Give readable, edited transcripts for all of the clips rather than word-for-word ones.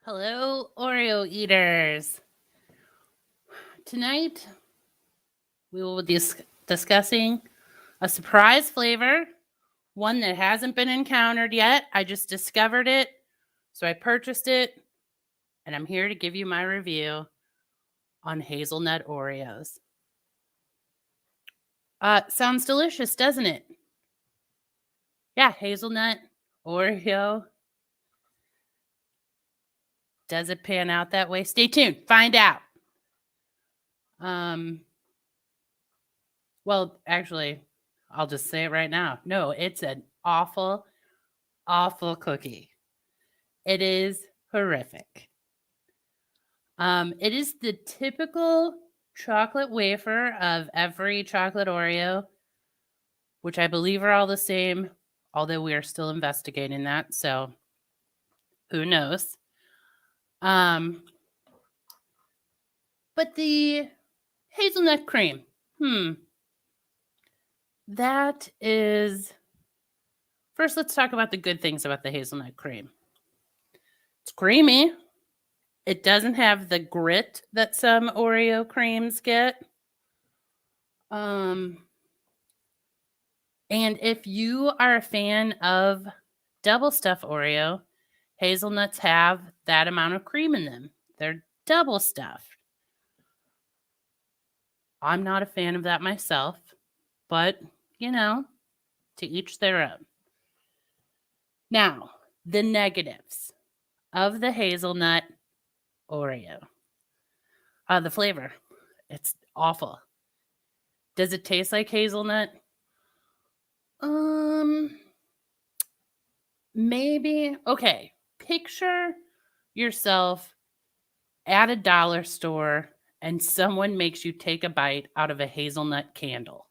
Hello, Oreo eaters. Tonight we will be discussing a surprise flavor, one that hasn't been encountered yet. I just discovered it, so I purchased it, and I'm here to give you my review on hazelnut Oreos. Sounds delicious, doesn't it? Yeah, hazelnut Oreo. Does it pan out that way? Stay tuned. Find out. Um, well, actually, I'll just say it right now. No, it's an awful, awful cookie. It is horrific. It is the typical chocolate wafer of every chocolate Oreo, which I believe are all the same, although we are still investigating that. So who knows? Um, but the hazelnut cream, that is. First, let's talk about the good things about the hazelnut cream. It's creamy. It doesn't have the grit that some Oreo creams get. And if you are a fan of double stuff Oreo, hazelnuts have that amount of cream in them. They're double stuffed. I'm not a fan of that myself, but to each their own. Now, the negatives of the hazelnut Oreo. The flavor, it's awful. Does it taste like hazelnut? Maybe. Okay, picture yourself at a dollar store and someone makes you take a bite out of a hazelnut candle.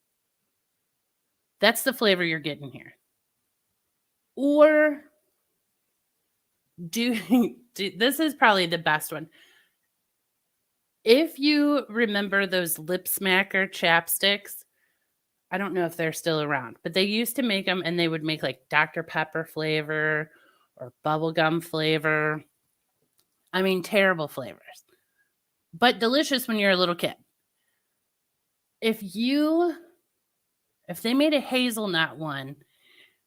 That's the flavor you're getting here. Or this is probably the best one. If you remember those lip smacker chapsticks, I don't know if they're still around, but they used to make them and they would make like Dr. Pepper flavor or bubblegum flavor. I mean, terrible flavors, but delicious when you're a little kid. If they made a hazelnut one,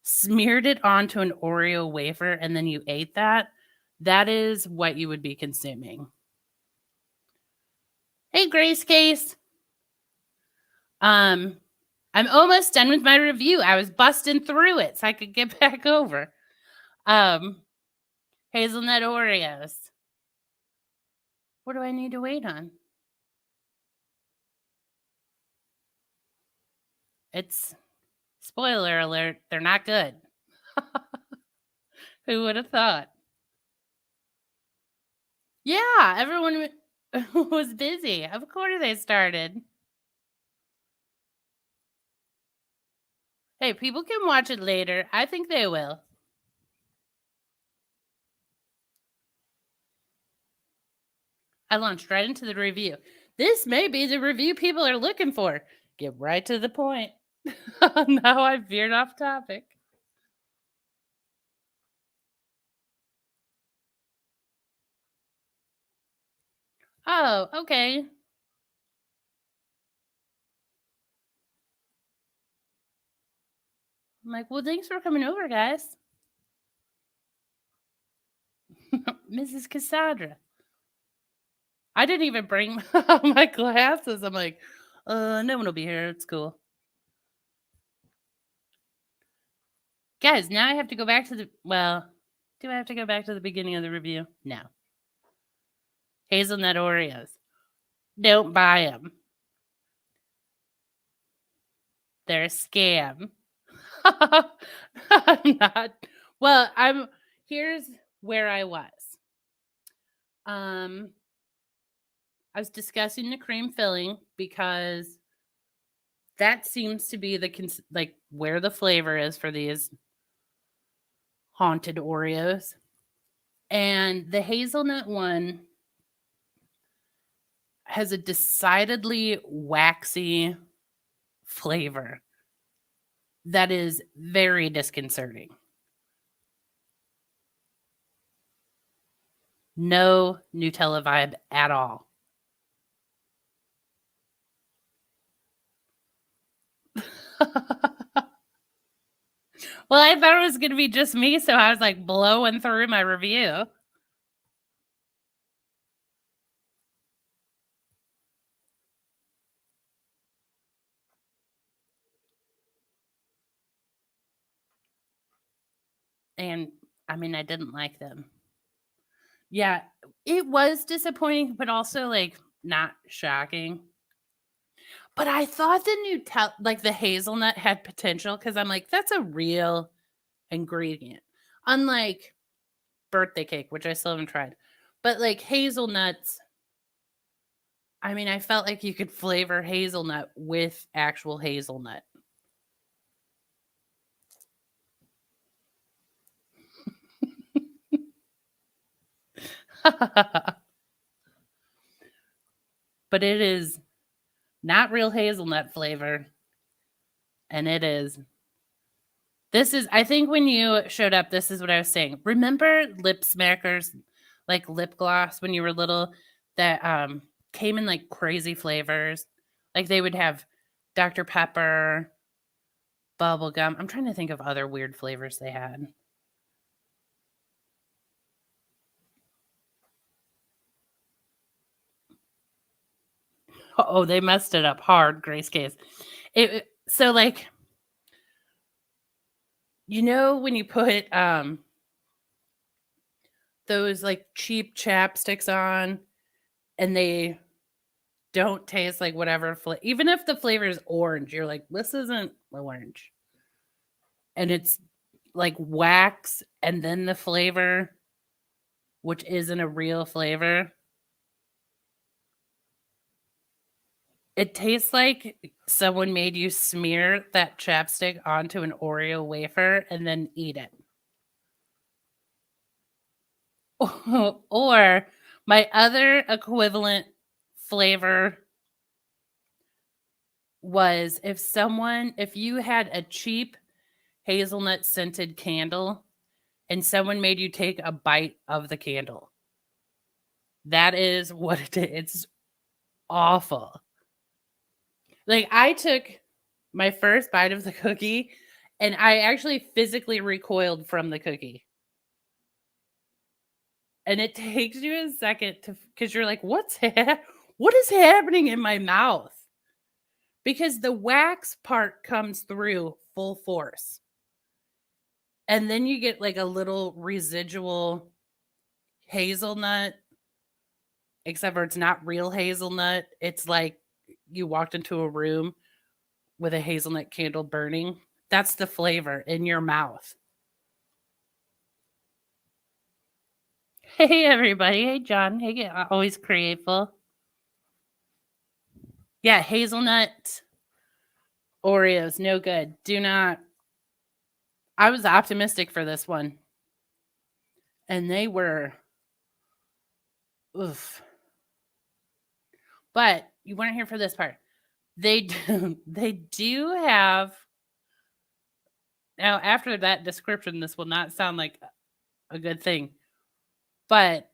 smeared it onto an Oreo wafer, and then you ate that, that is what you would be consuming. Hey, Grace Case. I'm almost done with my review. I was busting through it so I could get back over. Hazelnut Oreos. What do I need to wait on? It's, spoiler alert, they're not good. Who would have thought? Yeah, everyone was busy. Of course they started. Hey, people can watch it later. I think they will. I launched right into the review. This may be the review people are looking for. Get right to the point. Now I've veered off topic. Oh, okay. I'm like, well, thanks for coming over, guys. Mrs. Cassandra. I didn't even bring my glasses. I'm like, no one will be here. It's cool. Guys, now I have to go back to do I have to go back to the beginning of the review? No. Hazelnut Oreos. Don't buy them. They're a scam. I'm not. Well, here's where I was. I was discussing the cream filling because that seems to be where the flavor is for these haunted Oreos. And the hazelnut one has a decidedly waxy flavor that is very disconcerting. No Nutella vibe at all. Well, I thought it was gonna be just me, so I was, like, blowing through my review. And, I mean, I didn't like them. Yeah, it was disappointing, but also, like, not shocking. But I thought the the hazelnut had potential because 'cause I'm like, "That's a real ingredient." Unlike birthday cake, which I still haven't tried. But, like, hazelnuts, I mean, I felt like you could flavor hazelnut with actual hazelnut. But it is not real hazelnut flavor, and it is this is I think when you showed up, this is what I was saying. Remember lip smackers, like lip gloss when you were little that, came in, like, crazy flavors? Like, they would have Dr. Pepper, bubble gum. I'm trying to think of other weird flavors they had. Oh, they messed it up hard, Grace Case. So, like, when you put, those, like, cheap chapsticks on and they don't taste like whatever even if the flavor is orange, you're like, "This isn't orange." And it's, like, wax and then the flavor, which isn't a real flavor. It tastes like someone made you smear that chapstick onto an Oreo wafer and then eat it. Or my other equivalent flavor was if you had a cheap hazelnut scented candle and someone made you take a bite of the candle. That is what it is. It's awful. Like, I took my first bite of the cookie and I actually physically recoiled from the cookie. And it takes you a second to because you're like, what is happening in my mouth? Because the wax part comes through full force. And then you get like a little residual hazelnut, except for it's not real hazelnut. It's like you walked into a room with a hazelnut candle burning. That's the flavor in your mouth. Hey, everybody. Hey, John. Hey, always creative. Yeah, hazelnut Oreos, no good. Do not. I was optimistic for this one, and they were oof. But you weren't here for this part. They do have now after that description, this will not sound like a good thing, but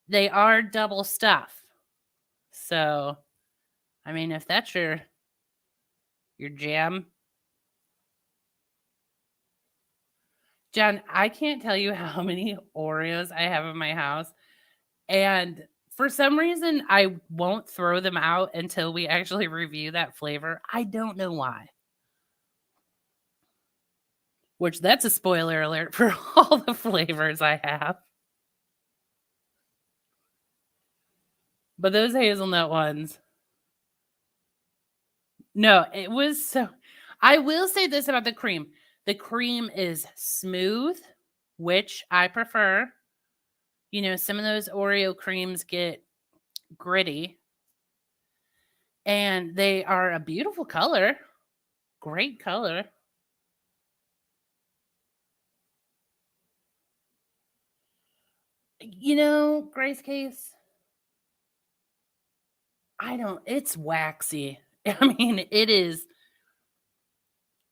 they are double stuff. So, I mean, if that's your jam, John, I can't tell you how many Oreos I have in my house. And for some reason, I won't throw them out until we actually review that flavor. I don't know why. Which that's a spoiler alert for all the flavors I have. But those hazelnut ones, no, it was so. I will say this about the cream. The cream is smooth, which I prefer. Some of those Oreo creams get gritty, and they are a beautiful color. Great color. Grace Case, it's waxy. I mean, it is.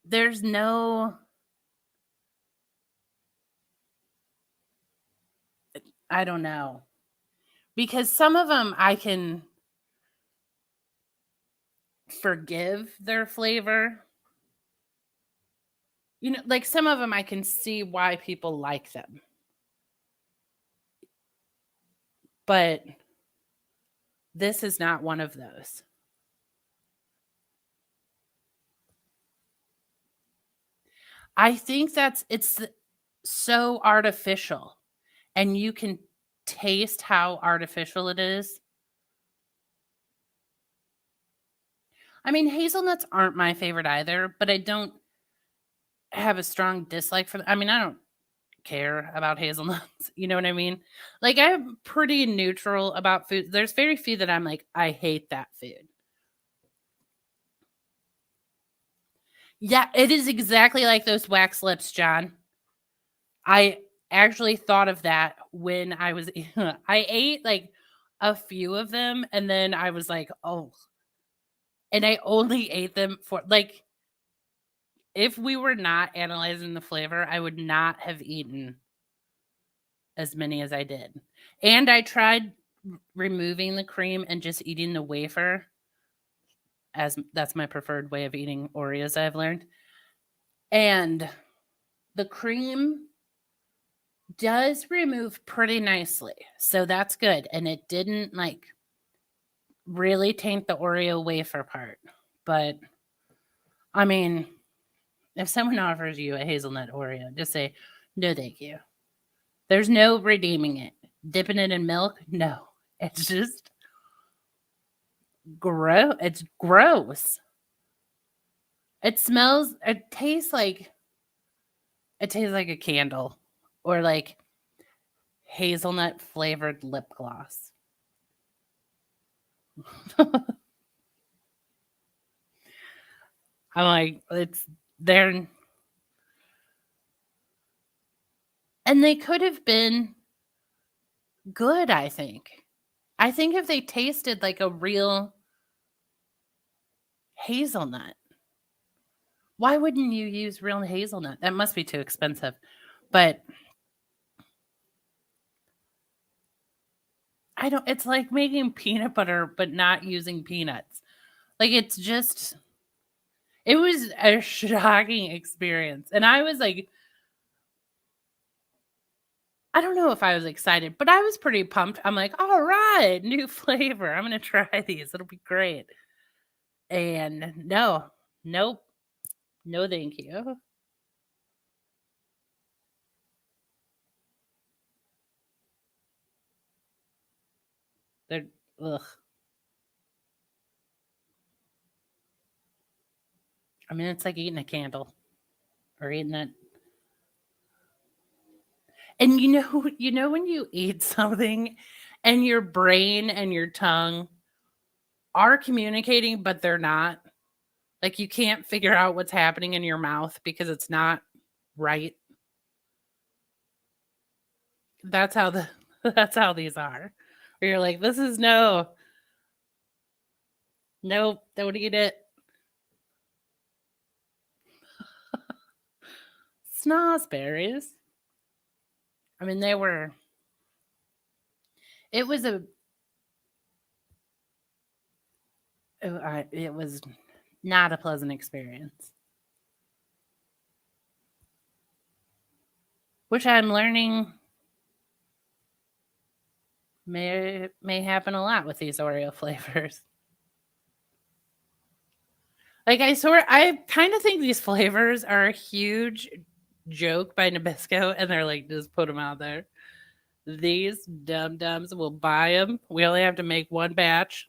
There's no, I don't know. because some of them I can forgive their flavor. Like some of them I can see why people like them. But this is not one of those. I think it's so artificial, and you can taste how artificial it is. I mean, hazelnuts aren't my favorite either, but I don't have a strong dislike for them. I mean, I don't care about hazelnuts. You know what I mean? Like, I'm pretty neutral about food. There's very few that I'm like, I hate that food. Yeah, it is exactly like those wax lips, John. I actually thought of that when I was I ate like a few of them and then I was like, "Oh." And I only ate them for like if we were not analyzing the flavor, I would not have eaten as many as I did. And I tried removing the cream and just eating the wafer, as that's my preferred way of eating Oreos, I've learned. And the cream does remove pretty nicely. So that's good. And it didn't like really taint the Oreo wafer part. But I mean, if someone offers you a hazelnut Oreo, just say, no, thank you. There's no redeeming it. Dipping it in milk? No. It's just gross. It's gross. It tastes like a candle or like hazelnut flavored lip gloss. I'm like, it's there. And they could have been good, I think. I think if they tasted like a real hazelnut, why wouldn't you use real hazelnut? That must be too expensive. But I don't, it's like making peanut butter, but not using peanuts. Like it was a shocking experience. And I was like, I don't know if I was excited, but I was pretty pumped. I'm like, all right, new flavor. I'm going to try these. It'll be great. And no, nope, no, thank you. They're, ugh. I mean, it's like eating a candle or eating it. And when you eat something and your brain and your tongue are communicating, but they're not. Like you can't figure out what's happening in your mouth because it's not right. That's how that's how these are. Where you're like, this is nope, don't eat it. Snozberries. I mean, it was it was not a pleasant experience. Which I'm learning may happen a lot with these Oreo flavors. Like I kind of think these flavors are a huge joke by Nabisco, and they're like, just put them out there. These dum dums will buy them. We only have to make one batch.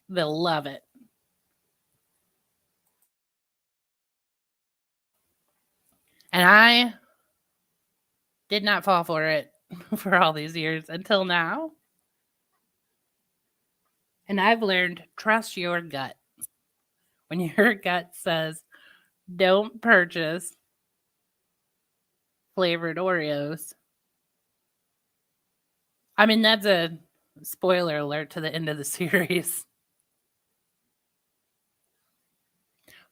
They'll love it. And I did not fall for it for all these years until now. And I've learned trust your gut. When your gut says don't purchase flavored Oreos. I mean, that's a spoiler alert to the end of the series.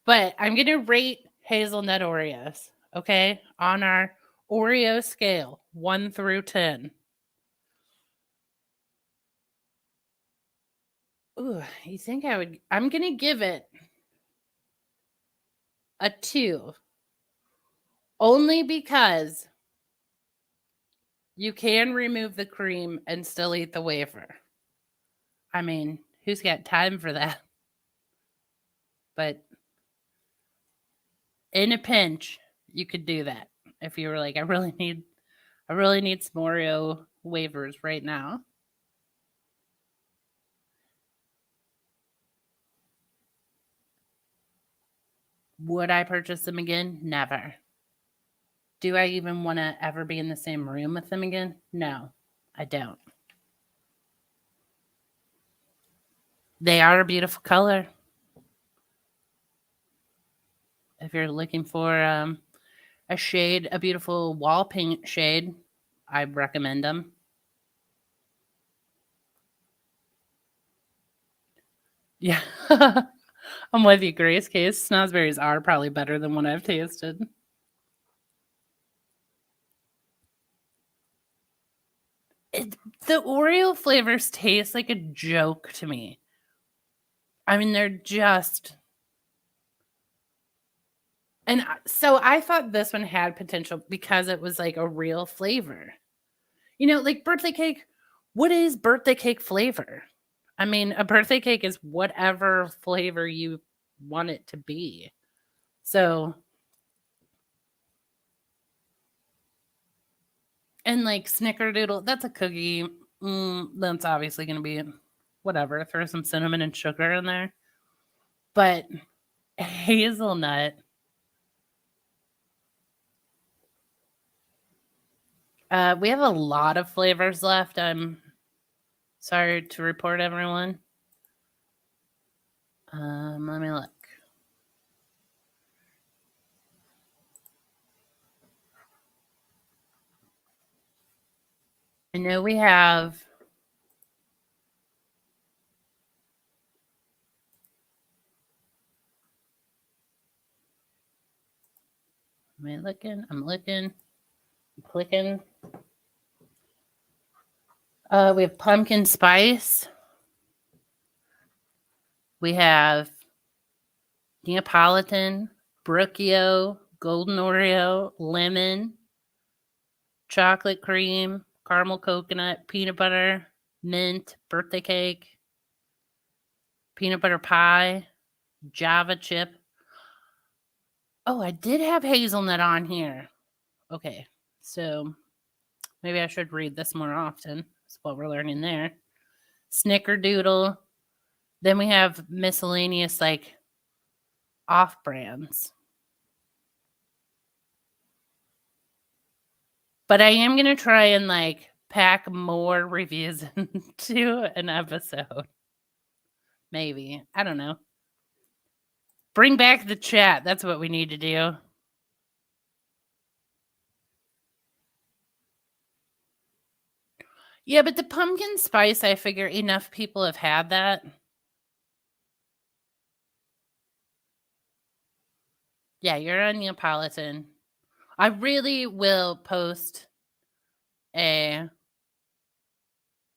But I'm going to rate Hazelnut Oreos, okay, on our Oreo scale, 1 through 10. Ooh, you think I would? I'm going to give it a 2. Only because you can remove the cream and still eat the wafer. I mean, who's got time for that? But in a pinch, you could do that. If you were like, I really need some Oreo wafers right now. Would I purchase them again? Never. Do I even want to ever be in the same room with them again? No, I don't. They are a beautiful color. If you're looking for a shade, a beautiful wall paint shade, I recommend them. Yeah. I'm with you, Grace Case. Snozzberries are probably better than what I've tasted. The Oreo flavors taste like a joke to me. I mean, they're just. And so I thought this one had potential because it was like a real flavor. You know, like birthday cake. What is birthday cake flavor? I mean, a birthday cake is whatever flavor you want it to be. So, and like snickerdoodle, that's a cookie. That's obviously going to be whatever. Throw some cinnamon and sugar in there. But hazelnut. We have a lot of flavors left. I'm sorry to report, everyone. Let me look. I know we have. Am I looking? I'm looking. I'm clicking. We have pumpkin spice. We have Neapolitan, Brookio, Golden Oreo, lemon, chocolate cream, caramel coconut, peanut butter, mint, birthday cake, peanut butter pie, Java chip. Oh, I did have hazelnut on here. Okay, so maybe I should read this more often. That's what we're learning there. Snickerdoodle. Then we have miscellaneous like off brands. But I am going to try and like pack more reviews into an episode. Maybe. I don't know. Bring back the chat. That's what we need to do. Yeah, but the pumpkin spice, I figure enough people have had that. Yeah, you're a Neapolitan. I really will post a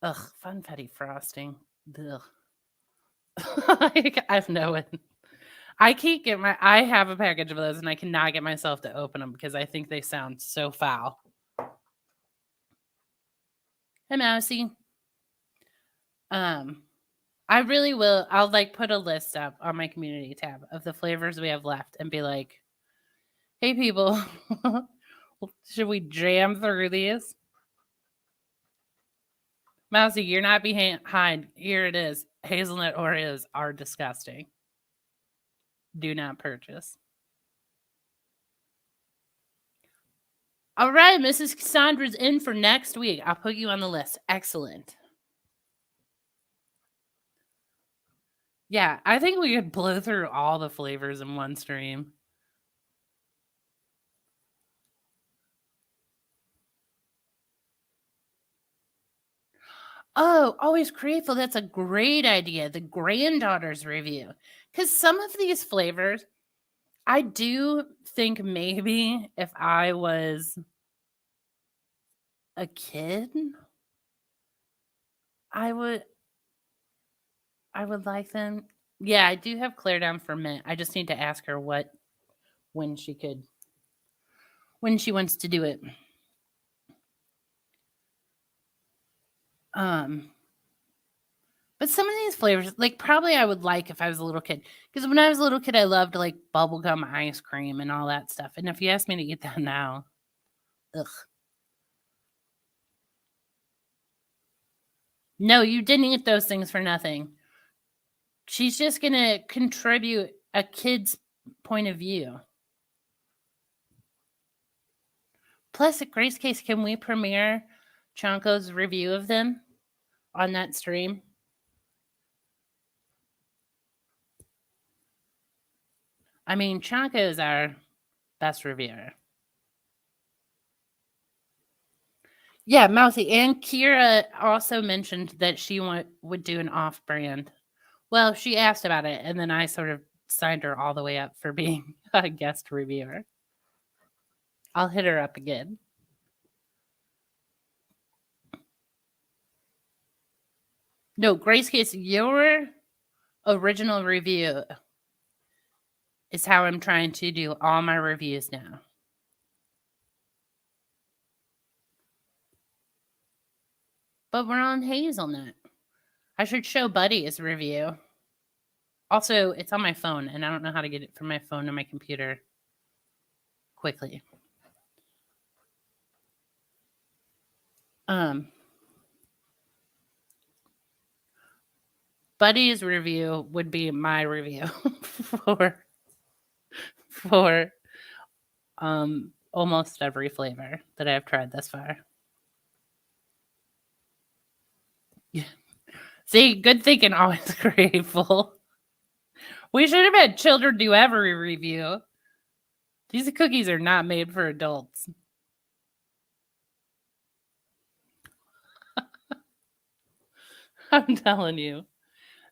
funfetti frosting. Ugh. I've known. I can't get I have a package of those and I cannot get myself to open them because I think they sound so foul. Hey, Mousy. I really will. I'll like put a list up on my community tab of the flavors we have left and be like, hey, people, should we jam through these? Mousy, you're not behind. Here it is. Hazelnut Oreos are disgusting. Do not purchase. All right, Mrs. Cassandra's in for next week. I'll put you on the list. Excellent. Yeah, I think we could blow through all the flavors in one stream. Oh, always grateful. That's a great idea. The granddaughter's review. Because some of these flavors, I do think maybe if I was a kid, I would. I would like them. Yeah, I do have Claire down for mint. I just need to ask her when she could, when she wants to do it. But some of these flavors, like probably I would like if I was a little kid. Because when I was a little kid, I loved like bubblegum ice cream and all that stuff. And if you ask me to eat that now, ugh. No, you didn't eat those things for nothing. She's just going to contribute a kid's point of view. Plus, at Grace Case, can we premiere Chonko's review of them on that stream? I mean, Chonko is our best reviewer. Yeah, Mousy. And Kira also mentioned that she would do an off-brand. Well, she asked about it, and then I sort of signed her all the way up for being a guest reviewer. I'll hit her up again. No, Grace Case, your original review is how I'm trying to do all my reviews now. But we're on Hazelnut. I should show Buddy his review. Also, it's on my phone, and I don't know how to get it from my phone to my computer quickly. Buddy's review would be my review for almost every flavor that I've tried thus far. Yeah. See, good thinking, always grateful. We should have had children do every review. These cookies are not made for adults. I'm telling you.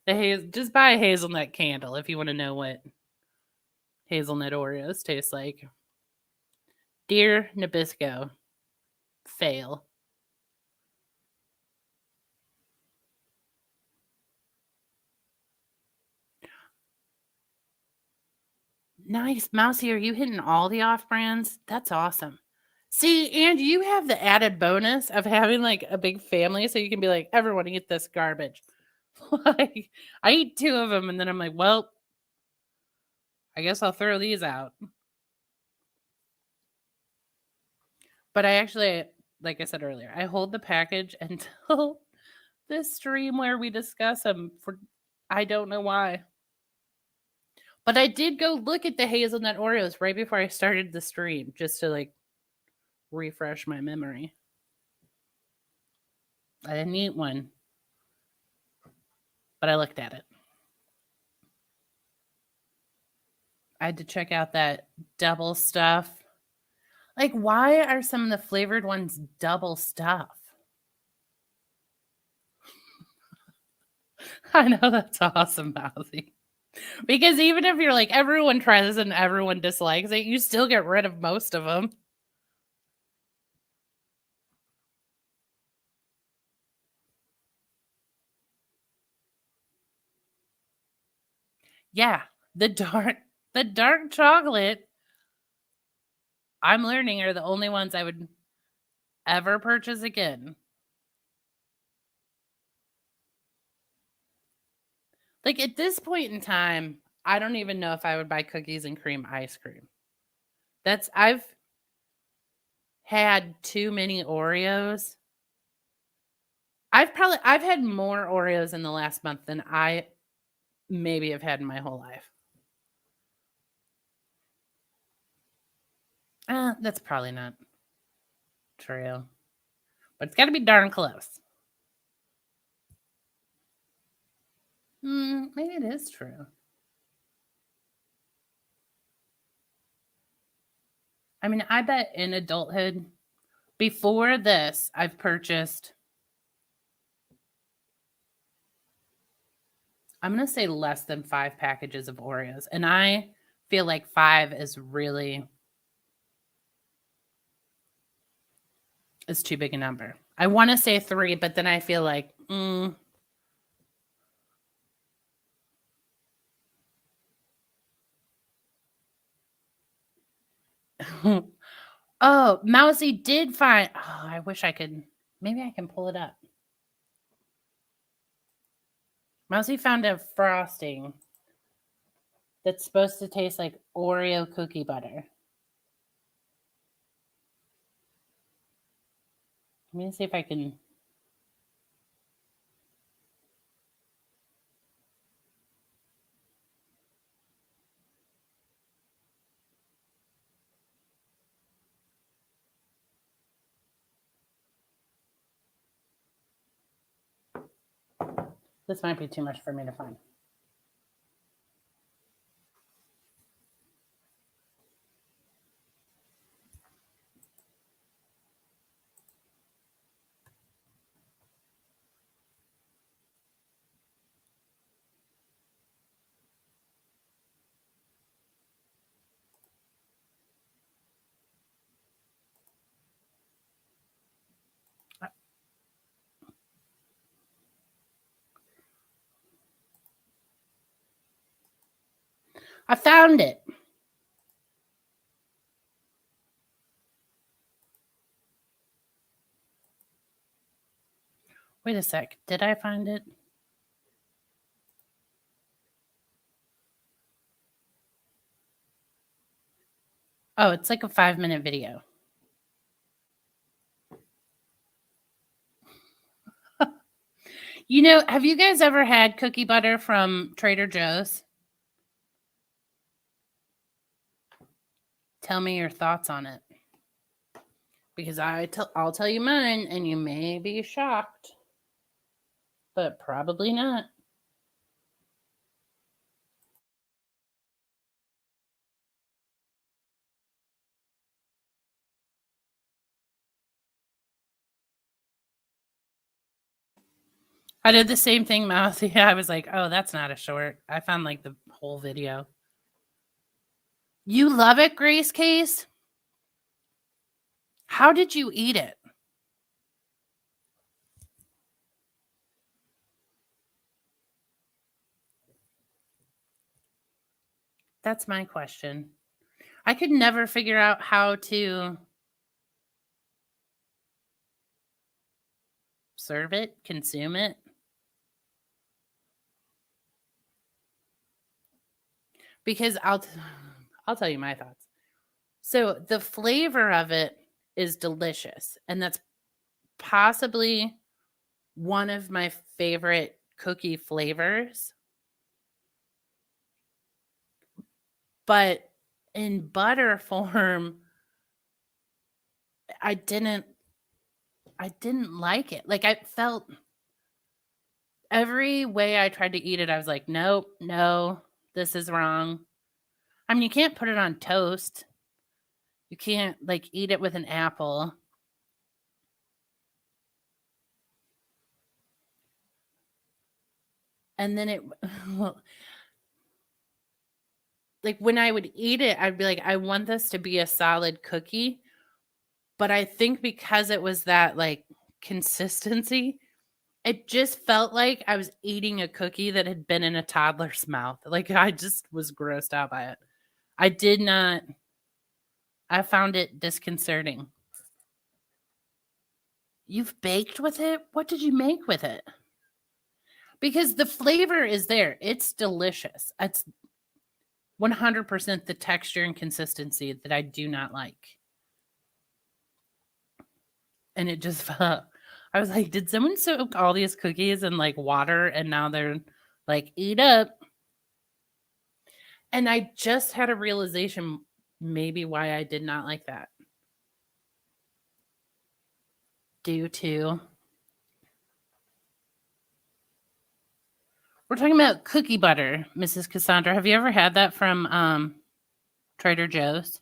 Just buy a hazelnut candle if you want to know what hazelnut Oreos taste like. Dear Nabisco, fail. Nice. Mousy, are you hitting all the off brands? That's awesome. See, and you have the added bonus of having like a big family, so you can be like, everyone eat this garbage. Like, I eat 2 of them, and then I'm like, well, I guess I'll throw these out. But I actually, like I said earlier, I hold the package until this stream where we discuss them for I don't know why. But I did go look at the hazelnut Oreos right before I started the stream just to like refresh my memory. I didn't eat one, but I looked at it. I had to check out that double stuff. Like, why are some of the flavored ones double stuff? I know that's awesome, Mousy. Because even if you're like, everyone tries and everyone dislikes it, you still get rid of most of them. Yeah, the dark chocolate, I'm learning, are the only ones I would ever purchase again. Like, at this point in time, I don't even know if I would buy cookies and cream ice cream. I've had too many Oreos. I've had more Oreos in the last month than I maybe have had in my whole life. That's probably not true. But it's got to be darn close. Maybe it is true. I mean, I bet in adulthood, before this, I've purchased, I'm going to say less than 5 packages of Oreos. And I feel like 5 is too big a number. I want to say 3, but then I feel like, Oh, Mousy did find. Oh, I wish I could. Maybe I can pull it up. Mousy found a frosting that's supposed to taste like Oreo cookie butter. Let me see if I can. This might be too much for me to find. I found it. Wait a sec. Did I find it? Oh, it's like a 5-minute video. You know, have you guys ever had cookie butter from Trader Joe's? Tell me your thoughts on it. Because I'll tell you mine, and you may be shocked, but probably not. I did the same thing, Mousy. I was like, oh, that's not a short. I found like the whole video. You love it, Grace Case? How did you eat it? That's my question. I could never figure out how to serve it, consume it. Because I'll tell you my thoughts. So the flavor of it is delicious, and that's possibly one of my favorite cookie flavors. But in butter form, I didn't like it. Like I felt every way I tried to eat it, I was like, nope, no, this is wrong. I mean, you can't put it on toast. You can't like eat it with an apple. And then it like when I would eat it, I'd be like, I want this to be a solid cookie. But I think because it was that like consistency, it just felt like I was eating a cookie that had been in a toddler's mouth. Like I just was grossed out by it. I found it disconcerting. You've baked with it? What did you make with it? Because the flavor is there. It's delicious. It's 100% the texture and consistency that I do not like. And it just felt, I was like, did someone soak all these cookies in like water and now they're like, eat up? And I just had a realization maybe why I did not like that. Due to, we're talking about cookie butter, Mrs. Cassandra. Have you ever had that from Trader Joe's?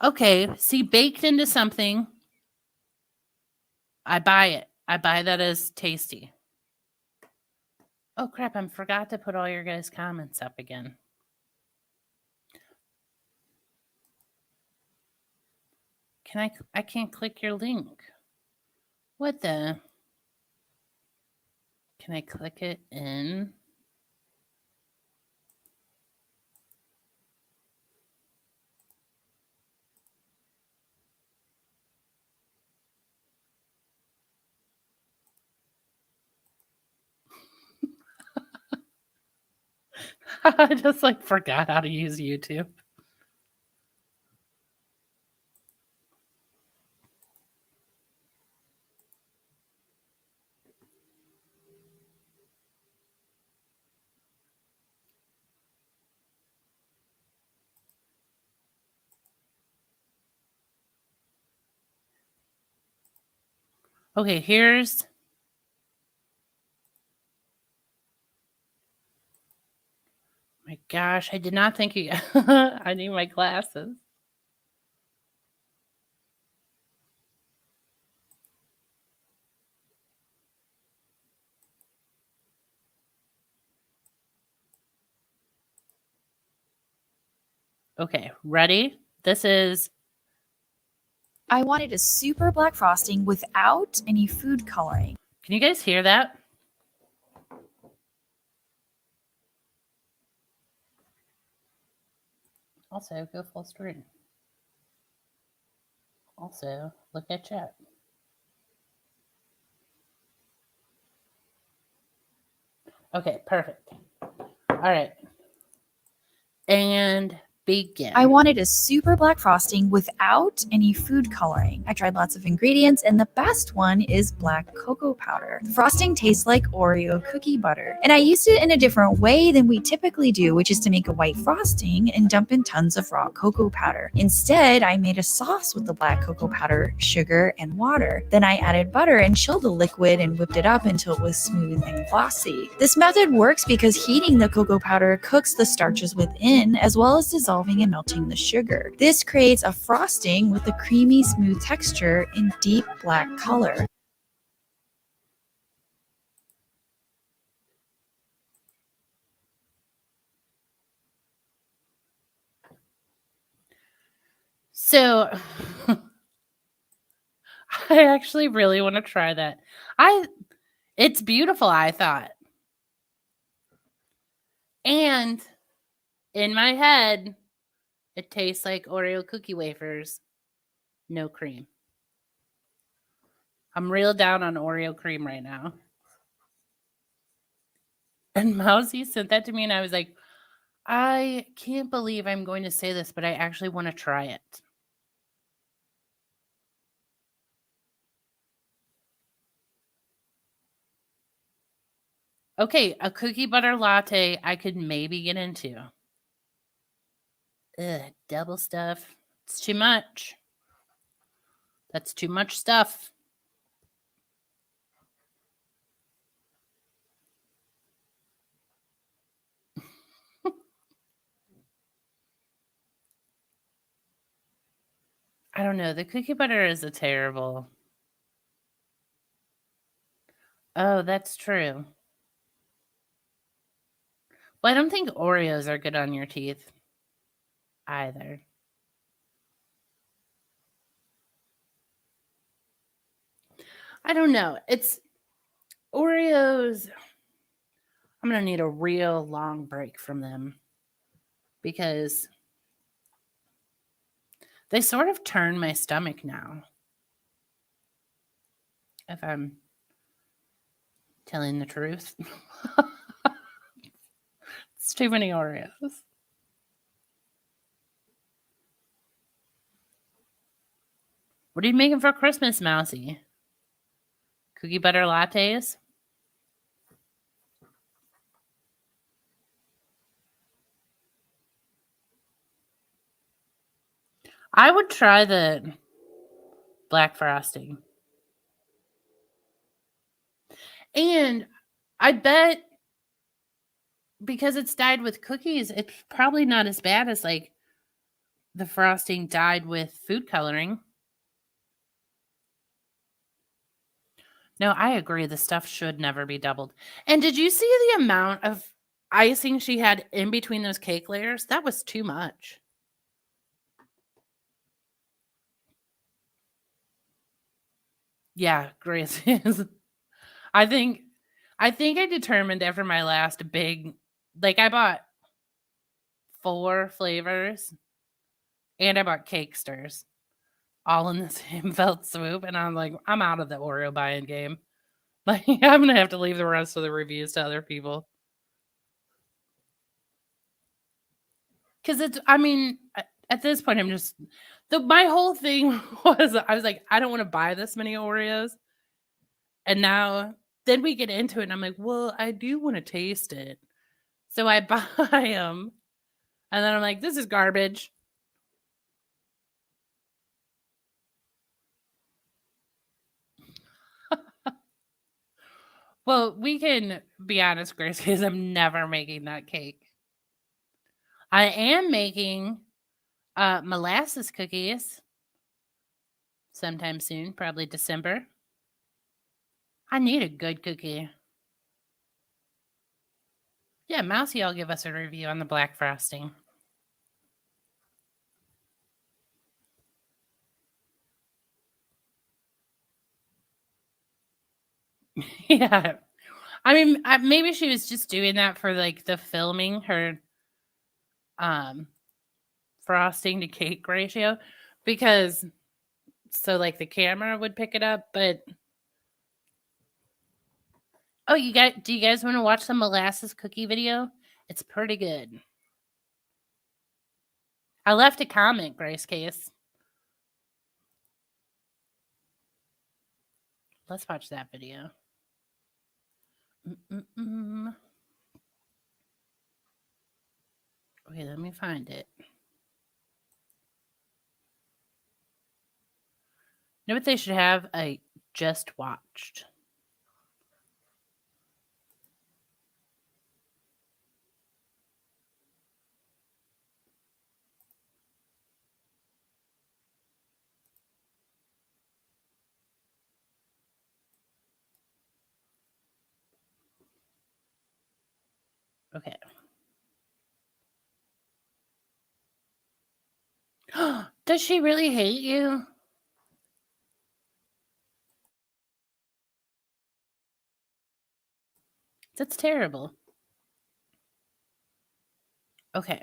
Okay, see, baked into something, I buy it. I buy that as tasty. Oh crap, I forgot to put all your guys' comments up again. I can't click your link. What the? Can I click it in? I just like forgot how to use YouTube. Okay, here's my gosh, I did not think you I need my glasses. Okay, ready? This is I wanted a super black frosting without any food coloring. Can you guys hear that? Also, go full screen. Also, look at chat. Okay, perfect. All right. And begin. I wanted a super black frosting without any food coloring. I tried lots of ingredients, and the best one is black cocoa powder. The frosting tastes like Oreo cookie butter, and I used it in a different way than we typically do, which is to make a white frosting and dump in tons of raw cocoa powder. Instead, I made a sauce with the black cocoa powder, sugar, and water. Then I added butter and chilled the liquid and whipped it up until it was smooth and glossy. This method works because heating the cocoa powder cooks the starches within, as well as dissolving and melting the sugar. This creates a frosting with a creamy, smooth texture in deep black color. So I actually really want to try that. It's beautiful, I thought. And in my head, it tastes like Oreo cookie wafers, no cream. I'm real down on Oreo cream right now. And Mousy sent that to me, and I was like, I can't believe I'm going to say this, but I actually want to try it. Okay, a cookie butter latte I could maybe get into. Ugh, double stuff. It's too much. That's too much stuff. I don't know. The cookie butter is a terrible. Oh, that's true. Well, I don't think Oreos are good on your teeth either. I don't know. It's Oreos. I'm going to need a real long break from them because they sort of turn my stomach now. If I'm telling the truth, it's too many Oreos. What are you making for Christmas, Mousy? Cookie butter lattes? I would try the black frosting. And I bet because it's dyed with cookies, it's probably not as bad as like the frosting dyed with food coloring. No, I agree. The stuff should never be doubled. And did you see the amount of icing she had in between those cake layers? That was too much. Yeah, Grace is. I think I determined after my last big, like I bought 4 flavors and I bought cake stirs all in the same felt swoop. And I'm like, I'm out of the Oreo buying game. Like, I'm going to have to leave the rest of the reviews to other people. Because I mean, at this point, I'm just, my whole thing was, I was like, I don't want to buy this many Oreos. And now, then we get into it, and I'm like, well, I do want to taste it. So I buy them, and then I'm like, this is garbage. Well, we can be honest, Grace, because I'm never making that cake. I am making molasses cookies sometime soon, probably December. I need a good cookie. Yeah, Mousy will give us a review on the black frosting. Yeah. I mean, maybe she was just doing that for like the filming, her frosting to cake ratio, because so like the camera would pick it up. But oh, do you guys want to watch the molasses cookie video? It's pretty good. I left a comment, Grace Case. Let's watch that video. Okay, let me find it. Know what they should have? I just watched. Okay. Does she really hate you? That's terrible. Okay.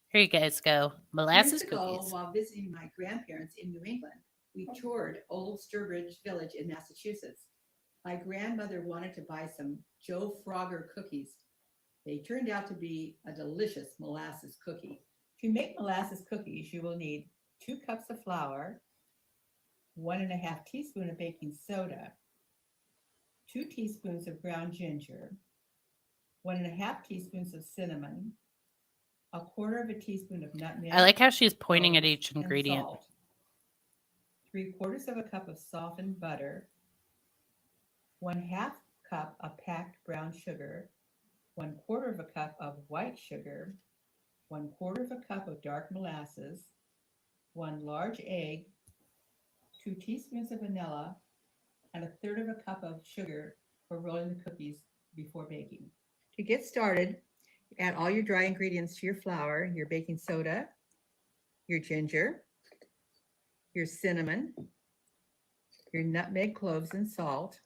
Here you guys go. Molasses Years ago, cookies. while visiting my grandparents in New England, we toured Old Sturbridge Village in Massachusetts. My grandmother wanted to buy some Joe Frogger cookies. They turned out to be a delicious molasses cookie. To make molasses cookies, you will need 2 cups of flour, 1.5 teaspoons of baking soda, 2 teaspoons of ground ginger, 1.5 teaspoons of cinnamon, 1/4 teaspoon of nutmeg. I like how she's pointing at each ingredient. Salt, 3/4 cup of softened butter, 1/2 cup of packed brown sugar, 1/4 cup of white sugar, 1/4 cup of dark molasses, 1 large egg, 2 teaspoons of vanilla, and 1/3 cup of sugar for rolling the cookies before baking. To get started, add all your dry ingredients to your flour, your baking soda, your ginger, your cinnamon, your nutmeg, cloves, and salt.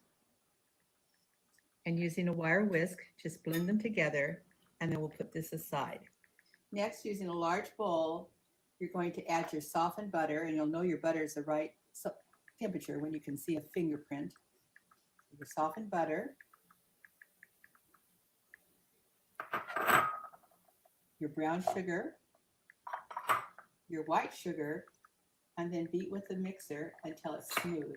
And using a wire whisk, just blend them together, and then we'll put this aside. Next, using a large bowl, you're going to add your softened butter, and you'll know your butter is the right temperature when you can see a fingerprint. Your softened butter, your brown sugar, your white sugar, and then beat with the mixer until it's smooth.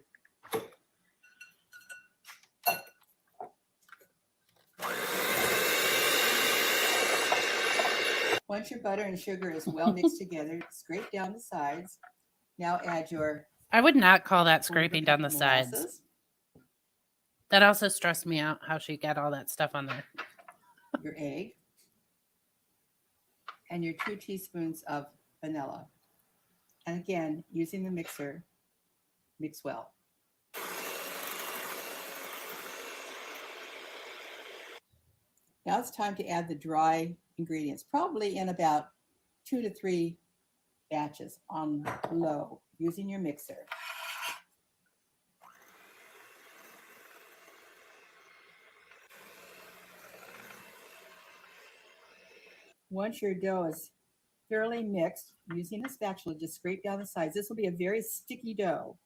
Once your butter and sugar is well mixed together, scrape down the sides. Now add your... I would not call that scraping down the sides. That also stressed me out, how she got all that stuff on there. Your egg. And your 2 teaspoons of vanilla. And again, using the mixer, mix well. Now it's time to add the dry ingredients, probably in about 2 to 3 batches on low, using your mixer. Once your dough is thoroughly mixed, using a spatula, just scrape down the sides. This will be a very sticky dough.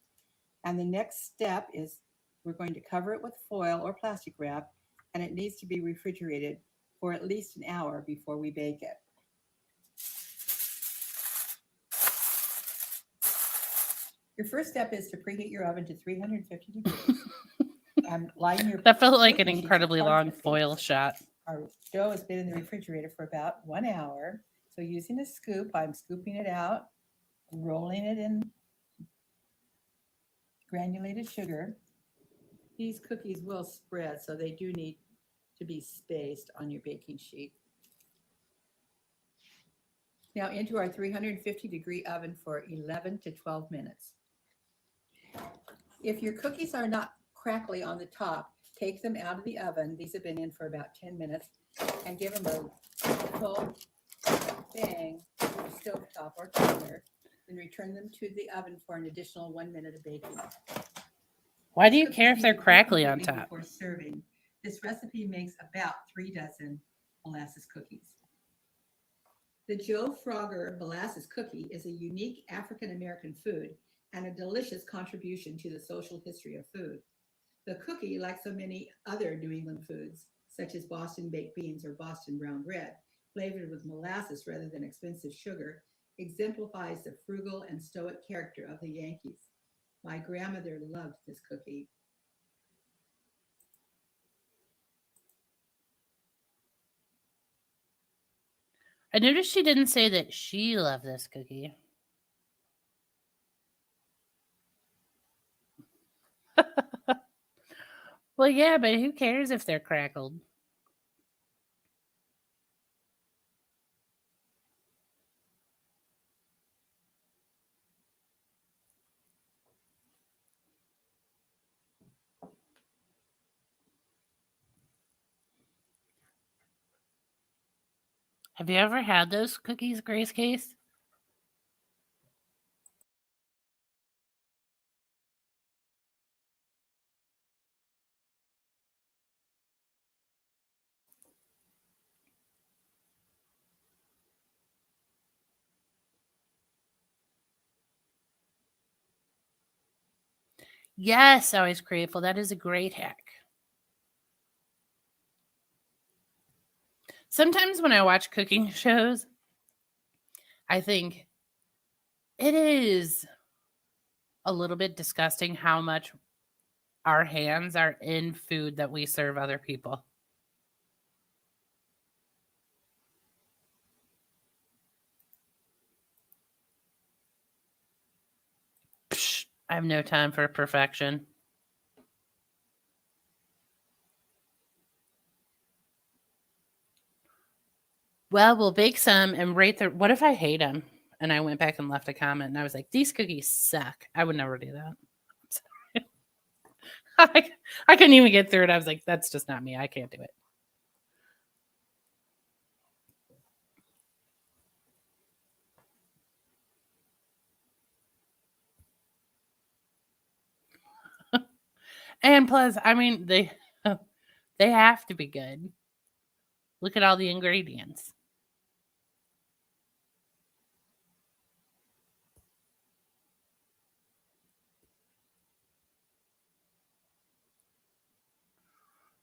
And the next step is we're going to cover it with foil or plastic wrap, and it needs to be refrigerated for at least an hour before we bake it. Your first step is to preheat your oven to 350 degrees. And line your That felt like an baking sheets with incredibly long parchment foil paper. shot. Our dough has been in the refrigerator for about 1 hour. So using a scoop, I'm scooping it out, rolling it in granulated sugar. These cookies will spread, so they do need to be spaced on your baking sheet. Now into our 350-degree oven for 11 to 12 minutes. If your cookies are not crackly on the top, take them out of the oven. These have been in for about 10 minutes, and give them a full bang with your stovetop or counter, then return them to the oven for an additional 1 minute of baking. Why do you Cookies care if need they're to cook crackly on completely top? Before serving. This recipe makes about 3 dozen molasses cookies. The Joe Frogger molasses cookie is a unique African American food and a delicious contribution to the social history of food. The cookie, like so many other New England foods, such as Boston baked beans or Boston brown bread, flavored with molasses rather than expensive sugar, exemplifies the frugal and stoic character of the Yankees. My grandmother loved this cookie. I noticed she didn't say that she loved this cookie. Well, yeah, but who cares if they're crackled? Have you ever had those cookies, Grace Case? Yes, always grateful. That is a great hack. Sometimes when I watch cooking shows, I think it is a little bit disgusting how much our hands are in food that we serve other people. Psh, I have no time for perfection. Well, we'll bake some and rate the. What if I hate them? And I went back and left a comment and I was like, these cookies suck. I would never do that. I couldn't even get through it. I was like, that's just not me. I can't do it. And plus, I mean, they have to be good. Look at all the ingredients.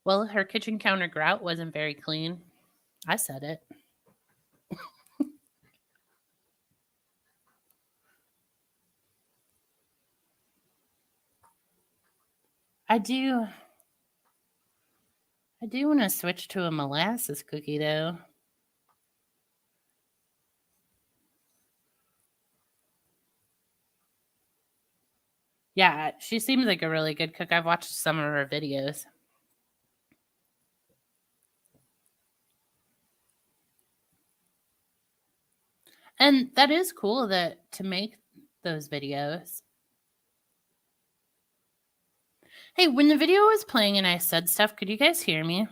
Well, her kitchen counter grout wasn't very clean. I said it. I do want to switch to a molasses cookie though. Yeah, she seems like a really good cook. I've watched some of her videos. And that is cool that to make those videos. Hey, when the video was playing and I said stuff, could you guys hear me?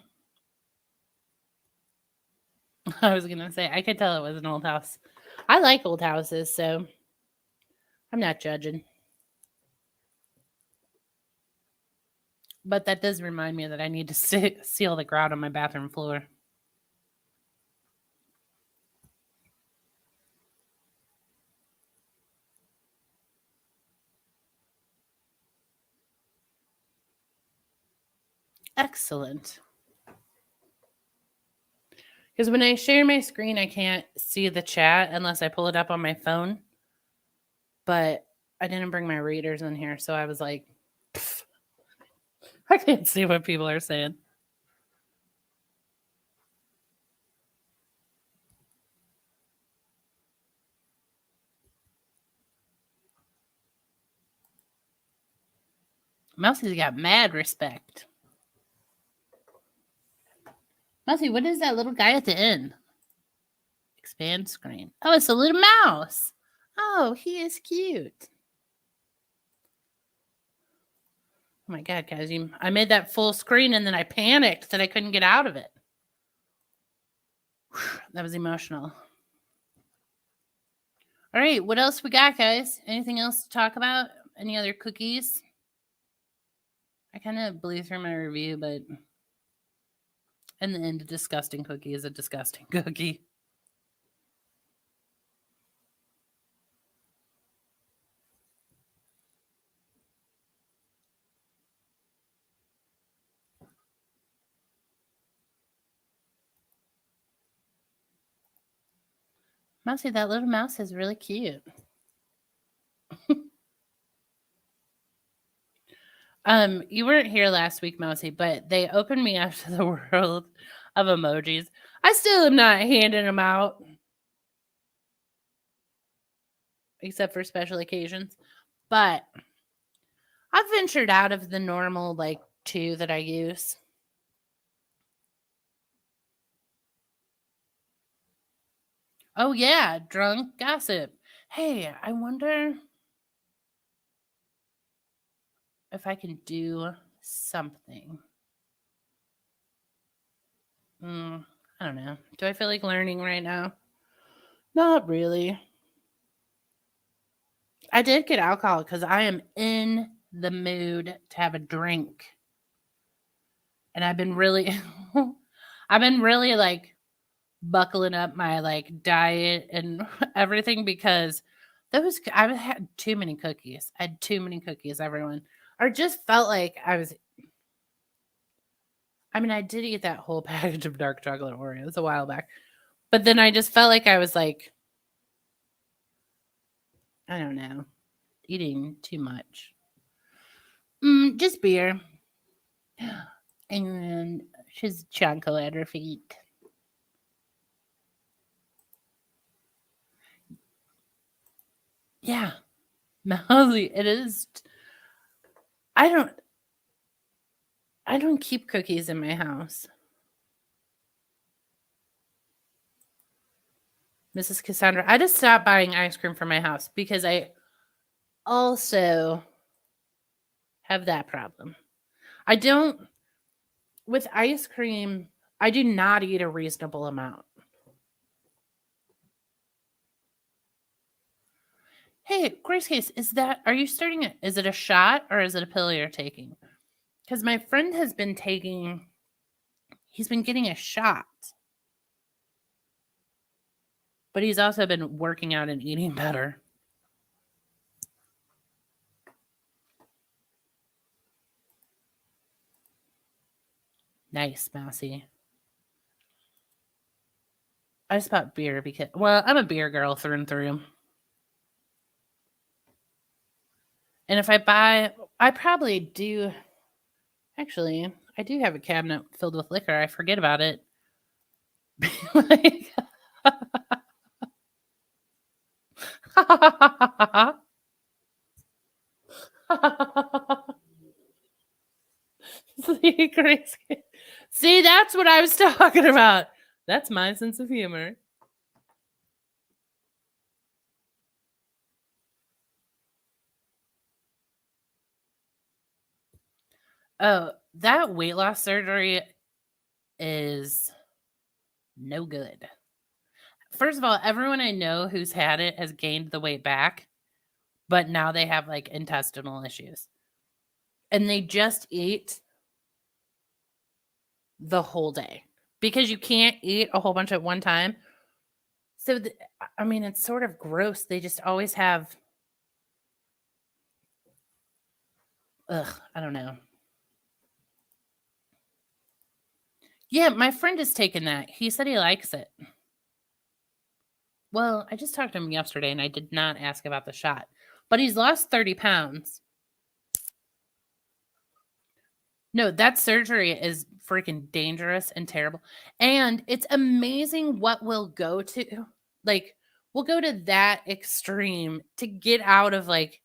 I was going to say, I could tell it was an old house. I like old houses, so I'm not judging. But that does remind me that I need to seal the grout on my bathroom floor. Excellent. Because when I share my screen, I can't see the chat unless I pull it up on my phone. But I didn't bring my readers in here, so I was like, pfft, I can't see what people are saying. Mousie's got mad respect. Mousy, what is that little guy at the end? Expand screen. Oh, it's a little mouse. Oh, he is cute. Oh my God, guys. I made that full screen and then I panicked that I couldn't get out of it. That was emotional. All right, what else we got, guys? Anything else to talk about? Any other cookies? I kind of blew through my review, but in the end, a disgusting cookie is a disgusting cookie. Mousy, that little mouse is really cute. You weren't here last week, Mousy, but they opened me up to the world of emojis. I still am not handing them out, except for special occasions. But I've ventured out of the normal, like, 2 that I use. Oh, yeah, drunk gossip. Hey, I wonder if I can do something. I don't know. Do I feel like learning right now? Not really. I did get alcohol because I am in the mood to have a drink. And I've been really, like buckling up my like diet and everything because I've had too many cookies. I had too many cookies, everyone. Or just felt like I did eat that whole package of dark chocolate Oreos a while back. But then I just felt like I was like, I don't know, eating too much. Just beer. And she's Chanko at her feet. Yeah. Mousy, it is. I don't keep cookies in my house. Mrs. Cassandra, I just stopped buying ice cream for my house because I also have that problem. With ice cream, I do not eat a reasonable amount. Hey, Grace Case, is it a shot or is it a pill you're taking? Because my friend he's been getting a shot. But he's also been working out and eating better. Nice, Mousy. I just bought beer because, well, I'm a beer girl through and through. And if I probably do, actually, I do have a cabinet filled with liquor. I forget about it. See, that's what I was talking about. That's my sense of humor. Oh, that weight loss surgery is no good. First of all, everyone I know who's had it has gained the weight back, but now they have like intestinal issues. And they just eat the whole day because you can't eat a whole bunch at one time. So, it's sort of gross. They just always have, I don't know. Yeah, my friend has taken that. He said he likes it. Well, I just talked to him yesterday and I did not ask about the shot, but he's lost 30 pounds. No, that surgery is freaking dangerous and terrible. And it's amazing what we'll go to. Like, we'll go to that extreme to get out of like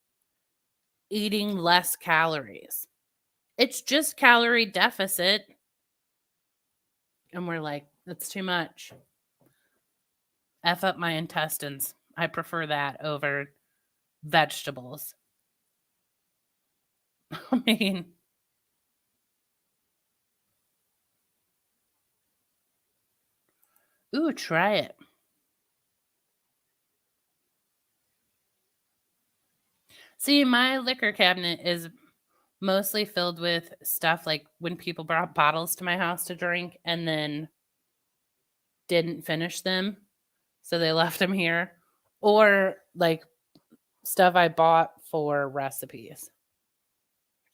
eating less calories. It's just calorie deficit. And we're like, that's too much. F up my intestines. I prefer that over vegetables. I mean, ooh, try it. See, my liquor cabinet is mostly filled with stuff like when people brought bottles to my house to drink and then didn't finish them. So they left them here. Or like stuff I bought for recipes.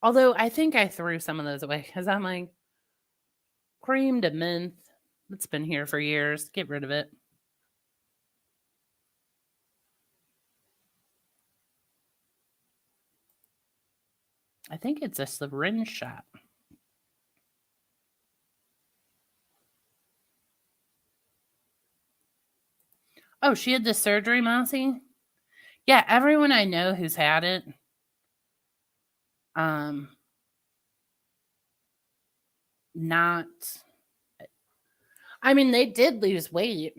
Although I think I threw some of those away because I'm like, creamed mint. It's been here for years. Get rid of it. I think it's a syringe shot. Oh, she had the surgery, Mousy? Yeah, everyone I know who's had it, not, I mean, they did lose weight,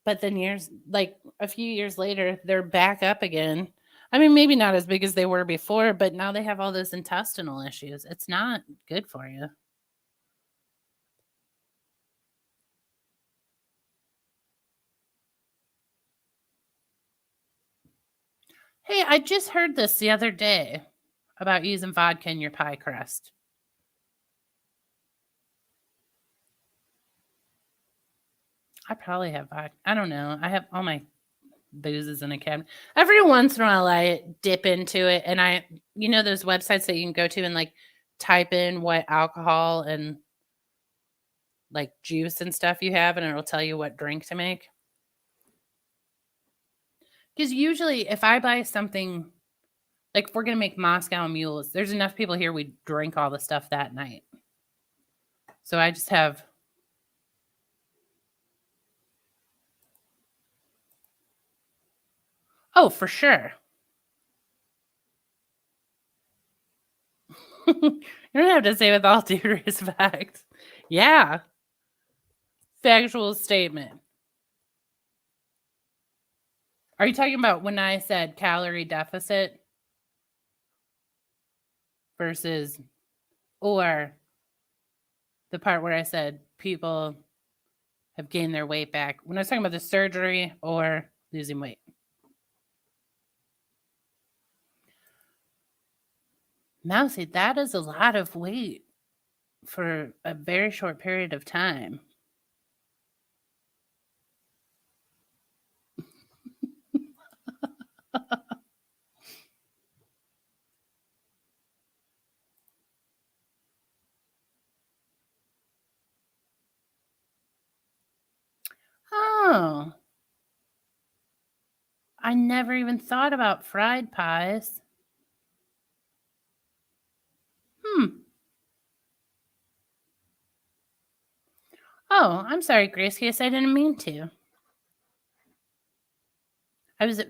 but then like a few years later, they're back up again. I mean, maybe not as big as they were before, but now they have all those intestinal issues. It's not good for you. Hey, I just heard this the other day about using vodka in your pie crust. I probably have vodka. I don't know. I have all my boozes in a cabinet. Every once in a while, I dip into it, and those websites that you can go to and like type in what alcohol and like juice and stuff you have, and it'll tell you what drink to make. Because usually, if I buy something, like if we're gonna make Moscow mules, there's enough people here we drink all the stuff that night. So I just have. Oh, for sure. You don't have to say with all due respect. Yeah. Factual statement. Are you talking about when I said calorie deficit versus, or the part where I said people have gained their weight back? When I was talking about the surgery or losing weight? Mousy, that is a lot of weight for a very short period of time. Oh, I never even thought about fried pies. Oh, I'm sorry, Grace Case. I didn't mean to. I was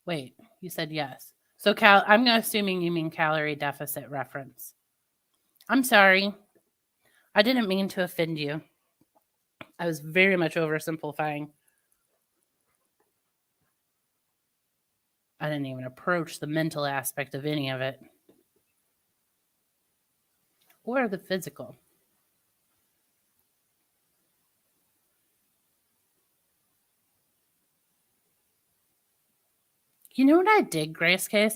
wait, you said yes. So I'm assuming you mean calorie deficit reference. I'm sorry. I didn't mean to offend you. I was very much oversimplifying. I didn't even approach the mental aspect of any of it. Or the physical. You know what I did, Grace Case?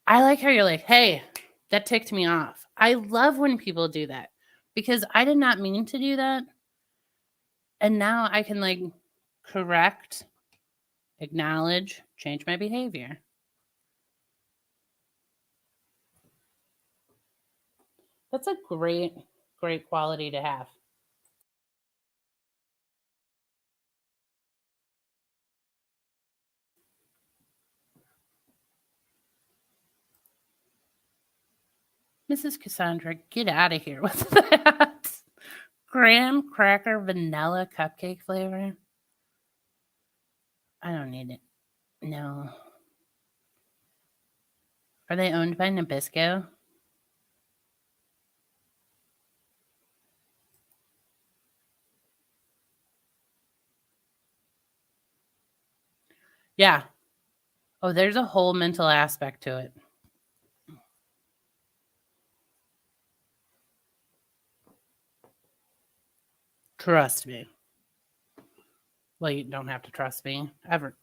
I like how you're like, hey, that ticked me off. I love when people do that because I did not mean to do that. And now I can like correct, acknowledge, change my behavior. That's a great, great quality to have. Mrs. Cassandra, get out of here with that. Graham cracker vanilla cupcake flavor. I don't need it. No. Are they owned by Nabisco? Yeah. Oh, there's a whole mental aspect to it. Trust me. Well, you don't have to trust me ever.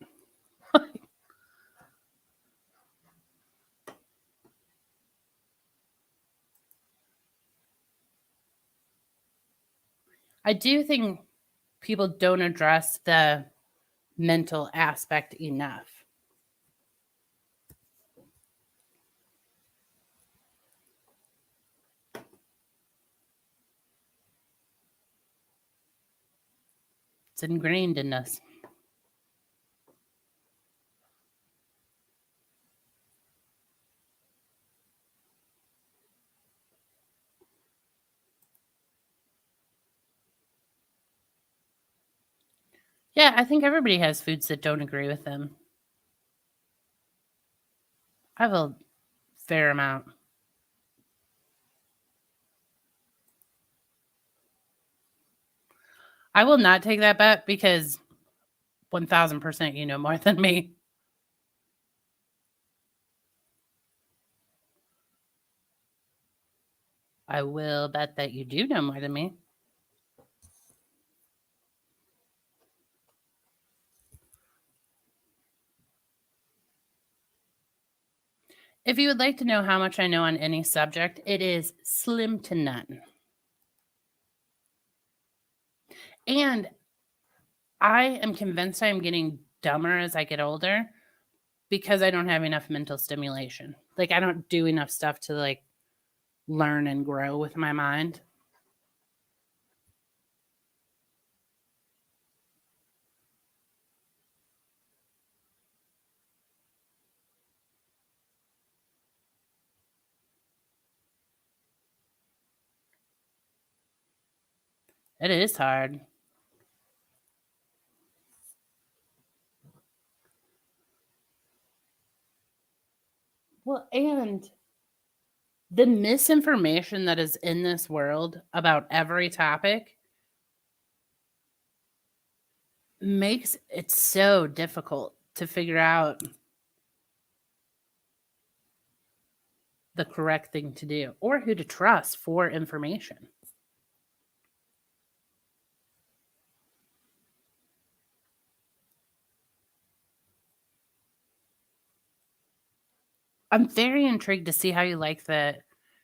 I do think people don't address the mental aspect enough. It's ingrained in us. Yeah, I think everybody has foods that don't agree with them. I have a fair amount. I will not take that bet because 1000% you know more than me. I will bet that you do know more than me. If you would like to know how much I know on any subject, it is slim to none. And I am convinced I am getting dumber as I get older because I don't have enough mental stimulation. Like, I don't do enough stuff to like learn and grow with my mind. It is hard. Well, and the misinformation that is in this world about every topic makes it so difficult to figure out the correct thing to do or who to trust for information. I'm very intrigued to see how you like the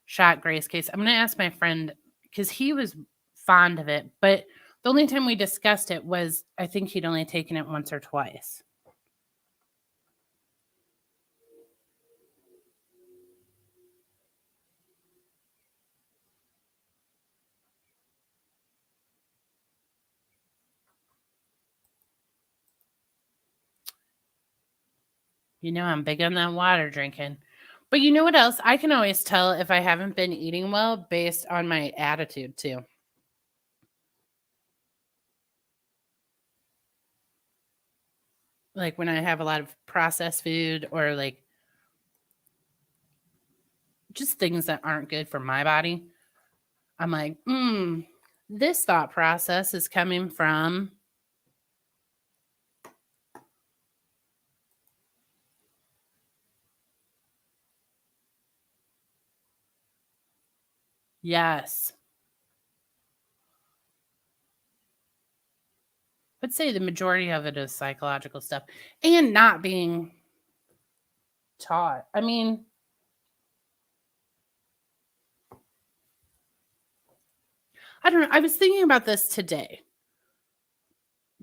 shot grace case. I'm going to ask my friend because he was fond of it, but the only time we discussed it was I think he'd only taken it once or twice. You know, I'm big on that water drinking. But you know what else? I can always tell if I haven't been eating well based on my attitude, too. Like when I have a lot of processed food or like just things that aren't good for my body, I'm like, this thought process is coming from yes. I'd say the majority of it is psychological stuff and not being taught. I mean, I don't know. I was thinking about this today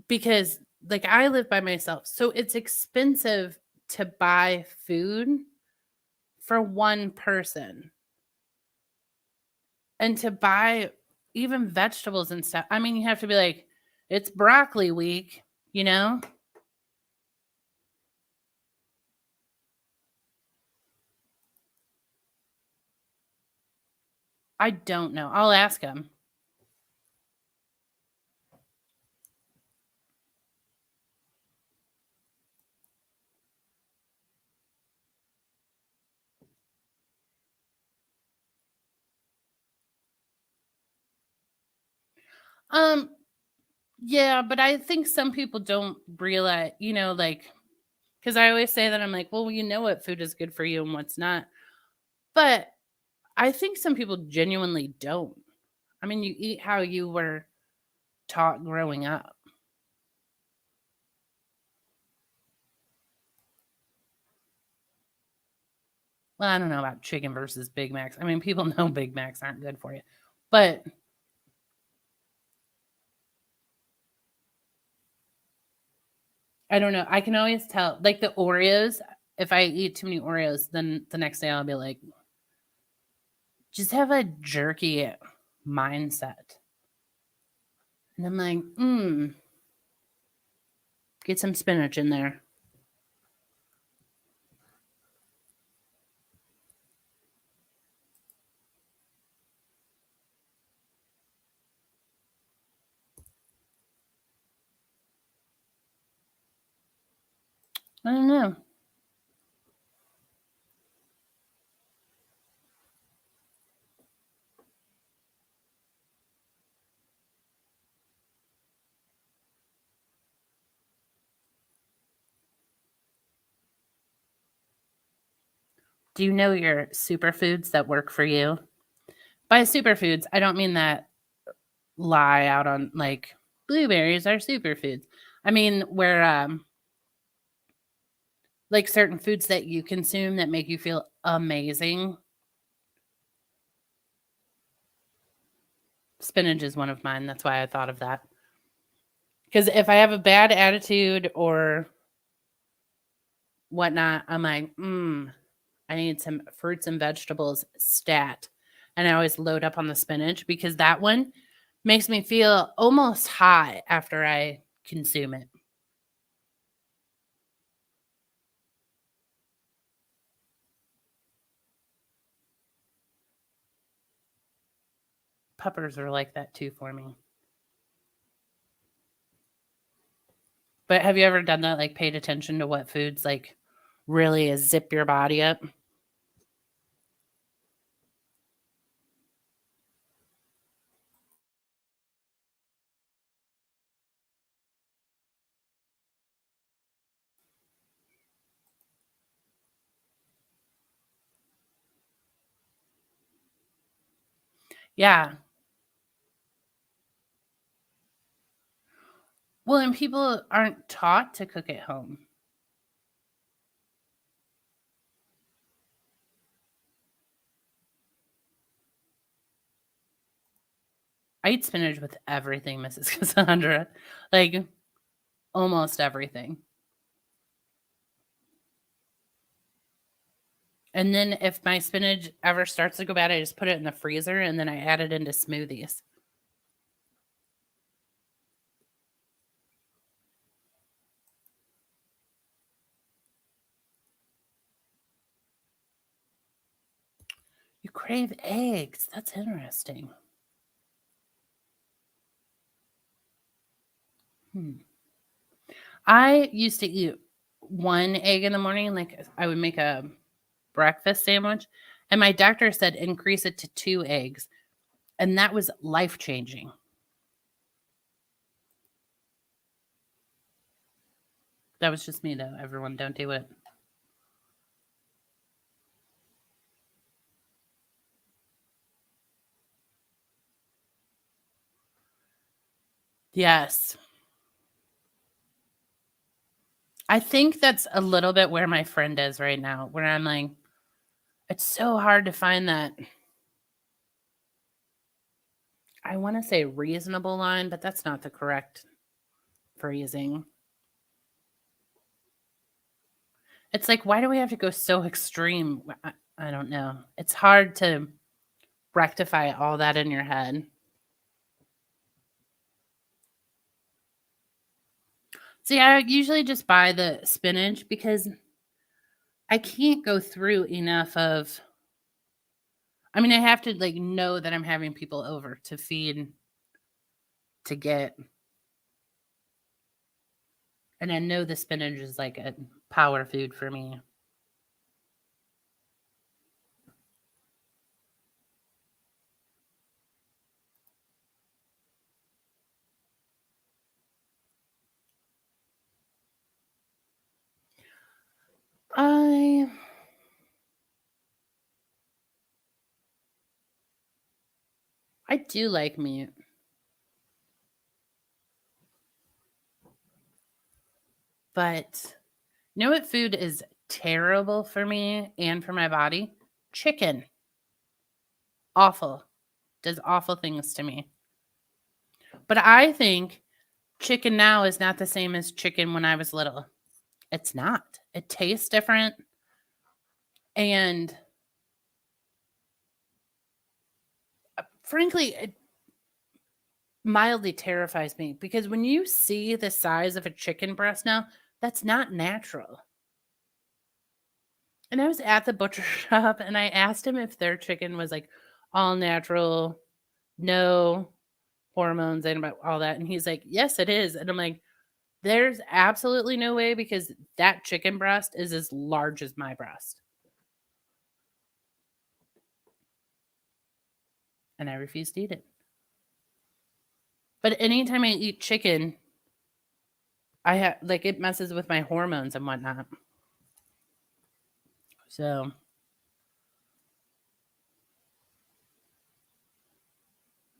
because, like, I live by myself. So it's expensive to buy food for one person. And to buy even vegetables and stuff, I mean, you have to be like, it's broccoli week, you know? I don't know. I'll ask him. Um, yeah, but I think some people don't realize, you know, like, because I always say that I'm like, well, you know what food is good for you and what's not. But I think some people genuinely don't. I mean, you eat how you were taught growing up. Well, I don't know about chicken versus Big Macs. I mean, people know Big Macs aren't good for you. But I don't know. I can always tell, like the Oreos, if I eat too many Oreos, then the next day I'll be like, just have a jerky mindset. And I'm like, get some spinach in there. I don't know. Do you know your superfoods that work for you? By superfoods, I don't mean that lie out on like blueberries are superfoods. I mean where like certain foods that you consume that make you feel amazing. Spinach is one of mine. That's why I thought of that. Because if I have a bad attitude or whatnot, I'm like, I need some fruits and vegetables stat. And I always load up on the spinach because that one makes me feel almost high after I consume it. Peppers are like that too for me. But have you ever done that? Like paid attention to what foods like really zip your body up? Yeah. Well, and people aren't taught to cook at home. I eat spinach with everything, Mrs. Cassandra. Like almost everything. And then if my spinach ever starts to go bad, I just put it in the freezer and then I add it into smoothies. You crave eggs. That's interesting. I used to eat one egg in the morning. Like I would make a breakfast sandwich, and my doctor said increase it to 2 eggs. And that was life changing. That was just me, though. Everyone, don't do it. Yes. I think that's a little bit where my friend is right now, where I'm like, it's so hard to find that. I want to say reasonable line, but that's not the correct phrasing. It's like, why do we have to go so extreme? I don't know. It's hard to rectify all that in your head. See, I usually just buy the spinach because I can't go through enough of, I mean, I have to like know that I'm having people over to feed, to get, and I know the spinach is like a power food for me. I do like meat. But you know what food is terrible for me and for my body? Chicken. Awful. Does awful things to me. But I think chicken now is not the same as chicken when I was little. It's not. It tastes different. And frankly, it mildly terrifies me because when you see the size of a chicken breast now, that's not natural. And I was at the butcher shop and I asked him if their chicken was like all natural, no hormones and about all that. And he's like, yes, it is. And I'm like, there's absolutely no way because that chicken breast is as large as my breast. And I refuse to eat it. But anytime I eat chicken, I have like it messes with my hormones and whatnot. So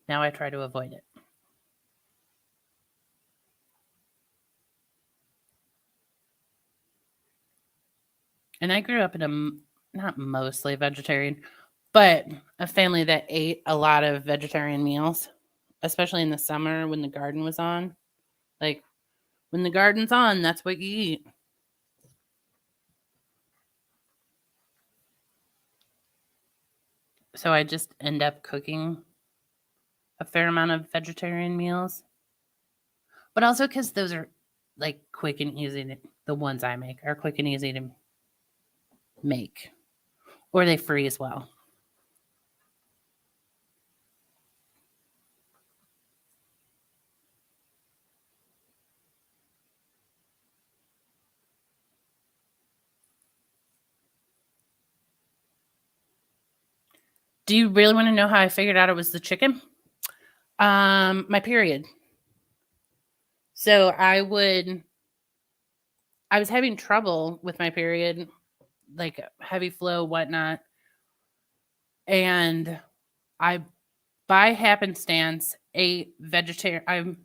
now I try to avoid it. And I grew up in a not mostly vegetarian, but a family that ate a lot of vegetarian meals, especially in the summer when the garden was on. Like when the garden's on, that's what you eat. So I just end up cooking a fair amount of vegetarian meals. But also because those are like quick and easy to, the ones I make are quick and easy to make. Or they freeze well. Do you really want to know how I figured out it was the chicken? My period. So I was having trouble with my period, like heavy flow, whatnot. And I, by happenstance, ate vegetarian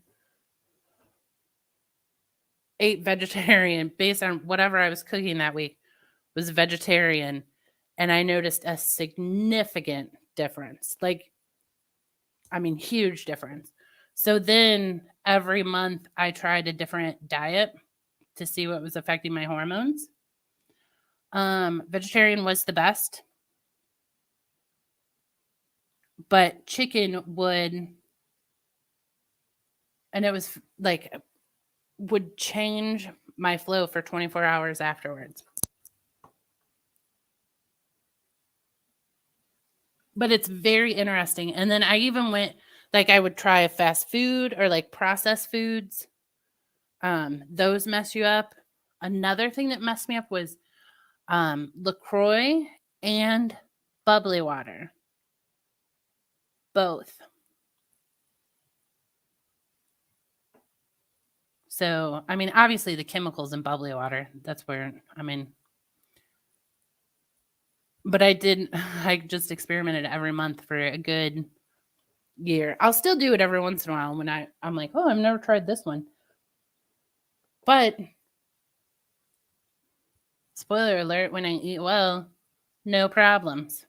based on whatever I was cooking that week was vegetarian. And I noticed a significant difference. Like, I mean, huge difference. So then every month I tried a different diet to see what was affecting my hormones. Vegetarian was the best. But chicken would, and it was like, would change my flow for 24 hours afterwards. But it's very interesting. And then I even went, like, I would try fast food or like processed foods. Those mess you up. Another thing that messed me up was LaCroix and bubbly water. Both. So, I mean, obviously the chemicals in bubbly water, that's where, I mean, but I just experimented every month for a good year. I'll still do it every once in a while when I'm like, oh, I've never tried this one. But spoiler alert, when I eat well, no problems.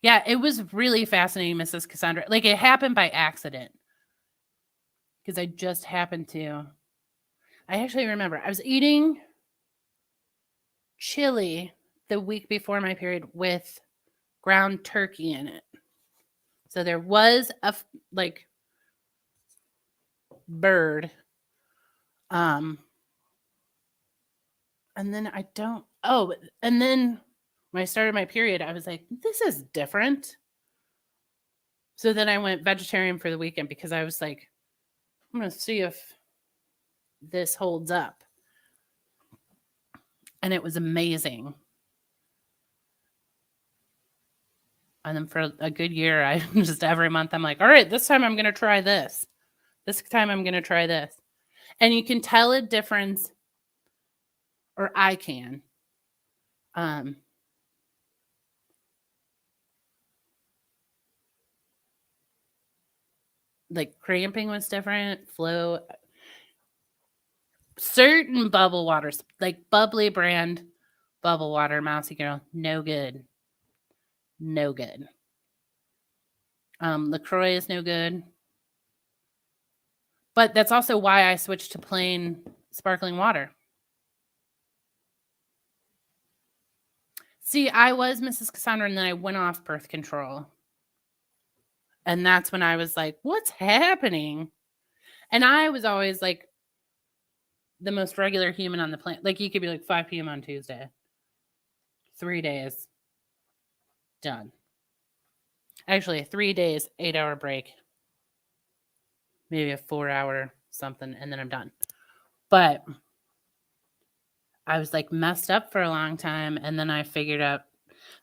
Yeah, it was really fascinating, Mrs. Cassandra. Like it happened by accident. Because I just happened to. I actually remember I was eating chili the week before my period with ground turkey in it. So there was a like bird. And then and then when I started my period, I was like, this is different. So then I went vegetarian for the weekend because I was like, I'm going to see if this holds up. And it was amazing. And then for a good year, I just every month, I'm like, all right, this time I'm going to try this. This time I'm going to try this. And you can tell a difference, or I can. Like cramping was different, flow. Certain bubble waters, like bubbly brand bubble water, Mousy Girl, no good. No good. LaCroix is no good. But that's also why I switched to plain sparkling water. See, I was Mrs. Cassandra, and then I went off birth control. And that's when I was like, what's happening? And I was always like the most regular human on the planet. Like, you could be like 5 p.m. on Tuesday. 3 days. Done. Actually, 3 days, 8-hour break. Maybe a 4-hour something, and then I'm done. But I was like messed up for a long time, and then I figured out,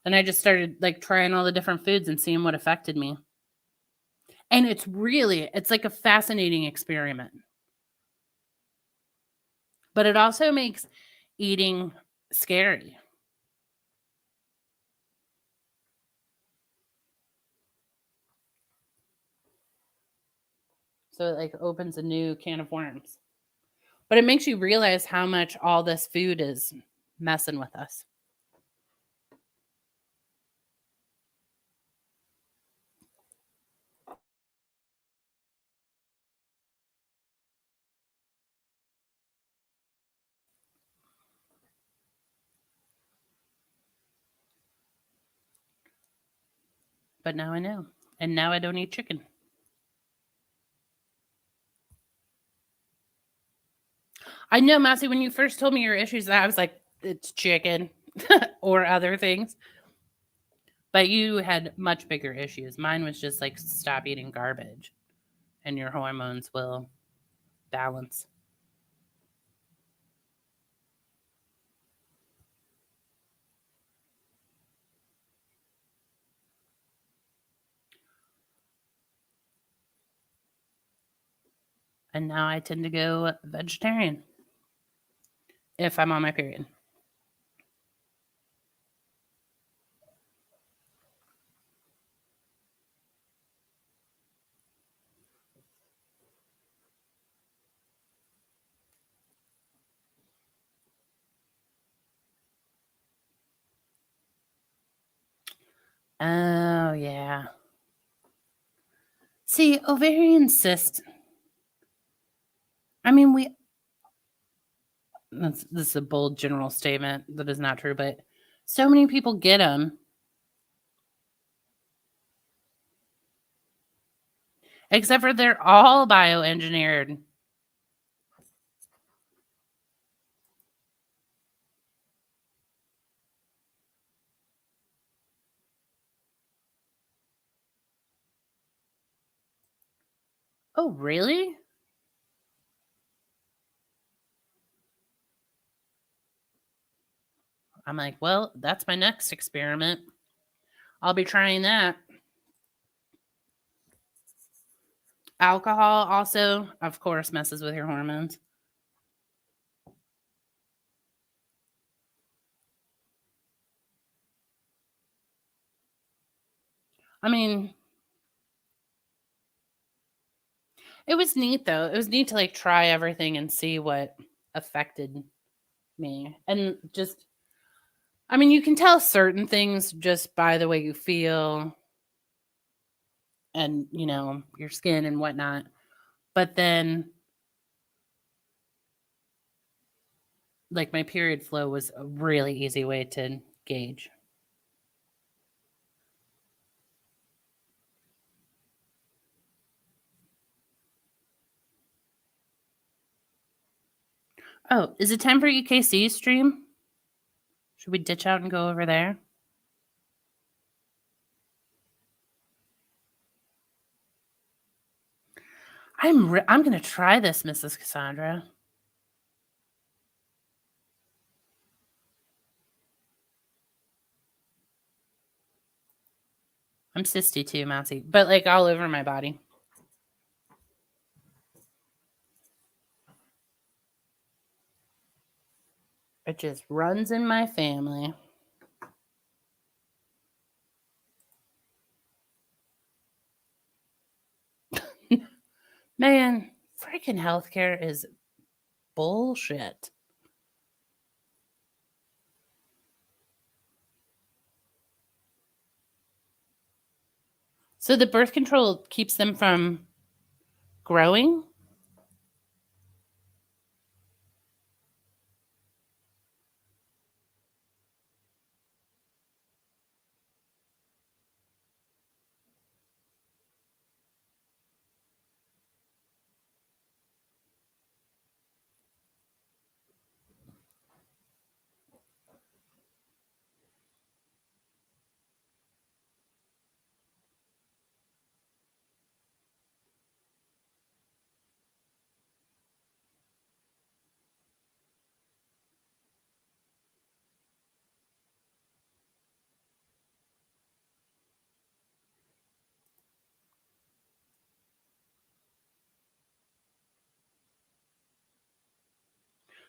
then I just started like trying all the different foods and seeing what affected me. And it's like a fascinating experiment. But it also makes eating scary. So it like opens a new can of worms. But it makes you realize how much all this food is messing with us. But now I know. And now I don't eat chicken. I know, Massey, when you first told me your issues, I was like, it's chicken or other things. But you had much bigger issues. Mine was just like, stop eating garbage and your hormones will balance. And now I tend to go vegetarian if I'm on my period. Oh, yeah. See, ovarian cyst. I mean, this is a bold general statement that is not true, but so many people get them. Except for they're all bioengineered. Oh, really? I'm like, well, that's my next experiment. I'll be trying that. Alcohol also, of course, messes with your hormones. I mean, it was neat though. It was neat to like try everything and see what affected me. And just, I mean, you can tell certain things just by the way you feel and, you know, your skin and whatnot. But then, like, my period flow was a really easy way to gauge. Oh, is it time for EKC stream? Should we ditch out and go over there? I'm going to try this, Mrs. Cassandra. I'm cysty too, Mousy, but like all over my body. It just runs in my family. Man, freaking healthcare is bullshit. So the birth control keeps them from growing?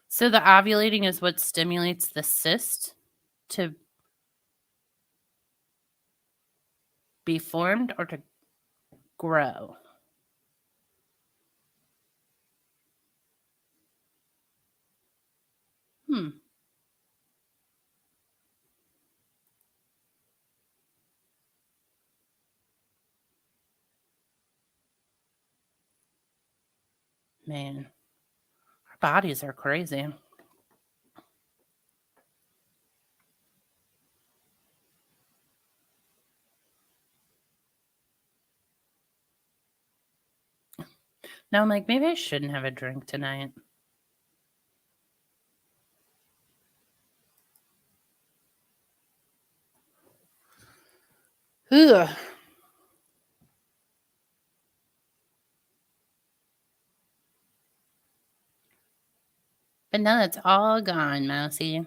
So the ovulating is what stimulates the cyst to be formed or to grow? Man, our bodies are crazy. Now I'm like, maybe I shouldn't have a drink tonight. Ugh. But now it's all gone, Mousy.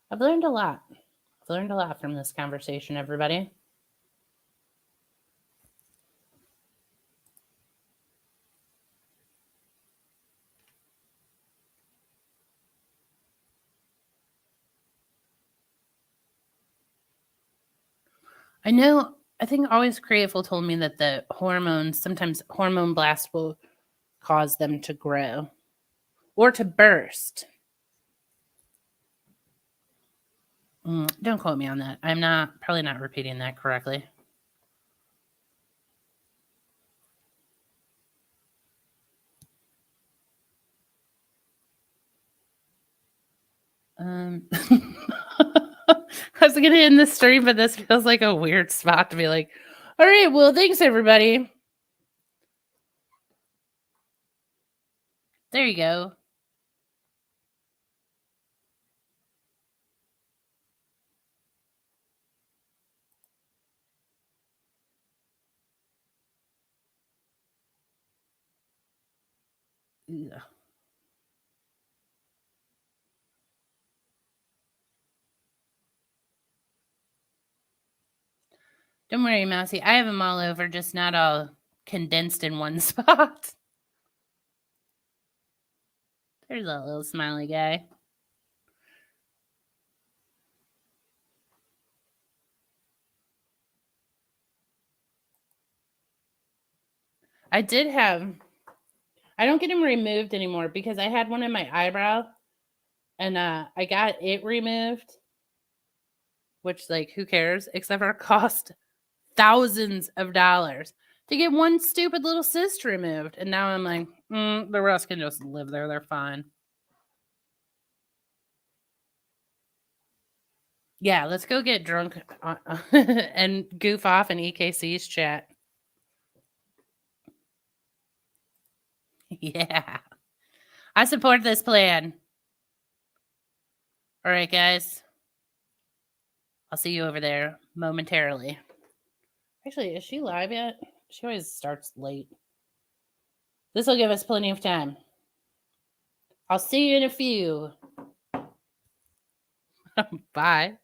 I've learned a lot. I've learned a lot from this conversation, everybody. I think Always Creative told me that the hormones, sometimes hormone blast will cause them to grow or to burst. Don't quote me on that. I'm probably not repeating that correctly. I was going to end the stream, but this feels like a weird spot to be like, all right, well, thanks, everybody. There you go. Ugh. Don't worry, Mousy. I have them all over, just not all condensed in one spot. There's that little smiley guy. I don't get him removed anymore because I had one in my eyebrow and I got it removed, which, like, who cares? Except for it cost thousands of dollars to get one stupid little cyst removed. And now I'm like, the rest can just live there. They're fine. Yeah, let's go get drunk and goof off in EKC's chat. Yeah. I support this plan. All right, guys. I'll see you over there momentarily. Actually, is she live yet? She always starts late. This will give us plenty of time. I'll see you in a few. Bye.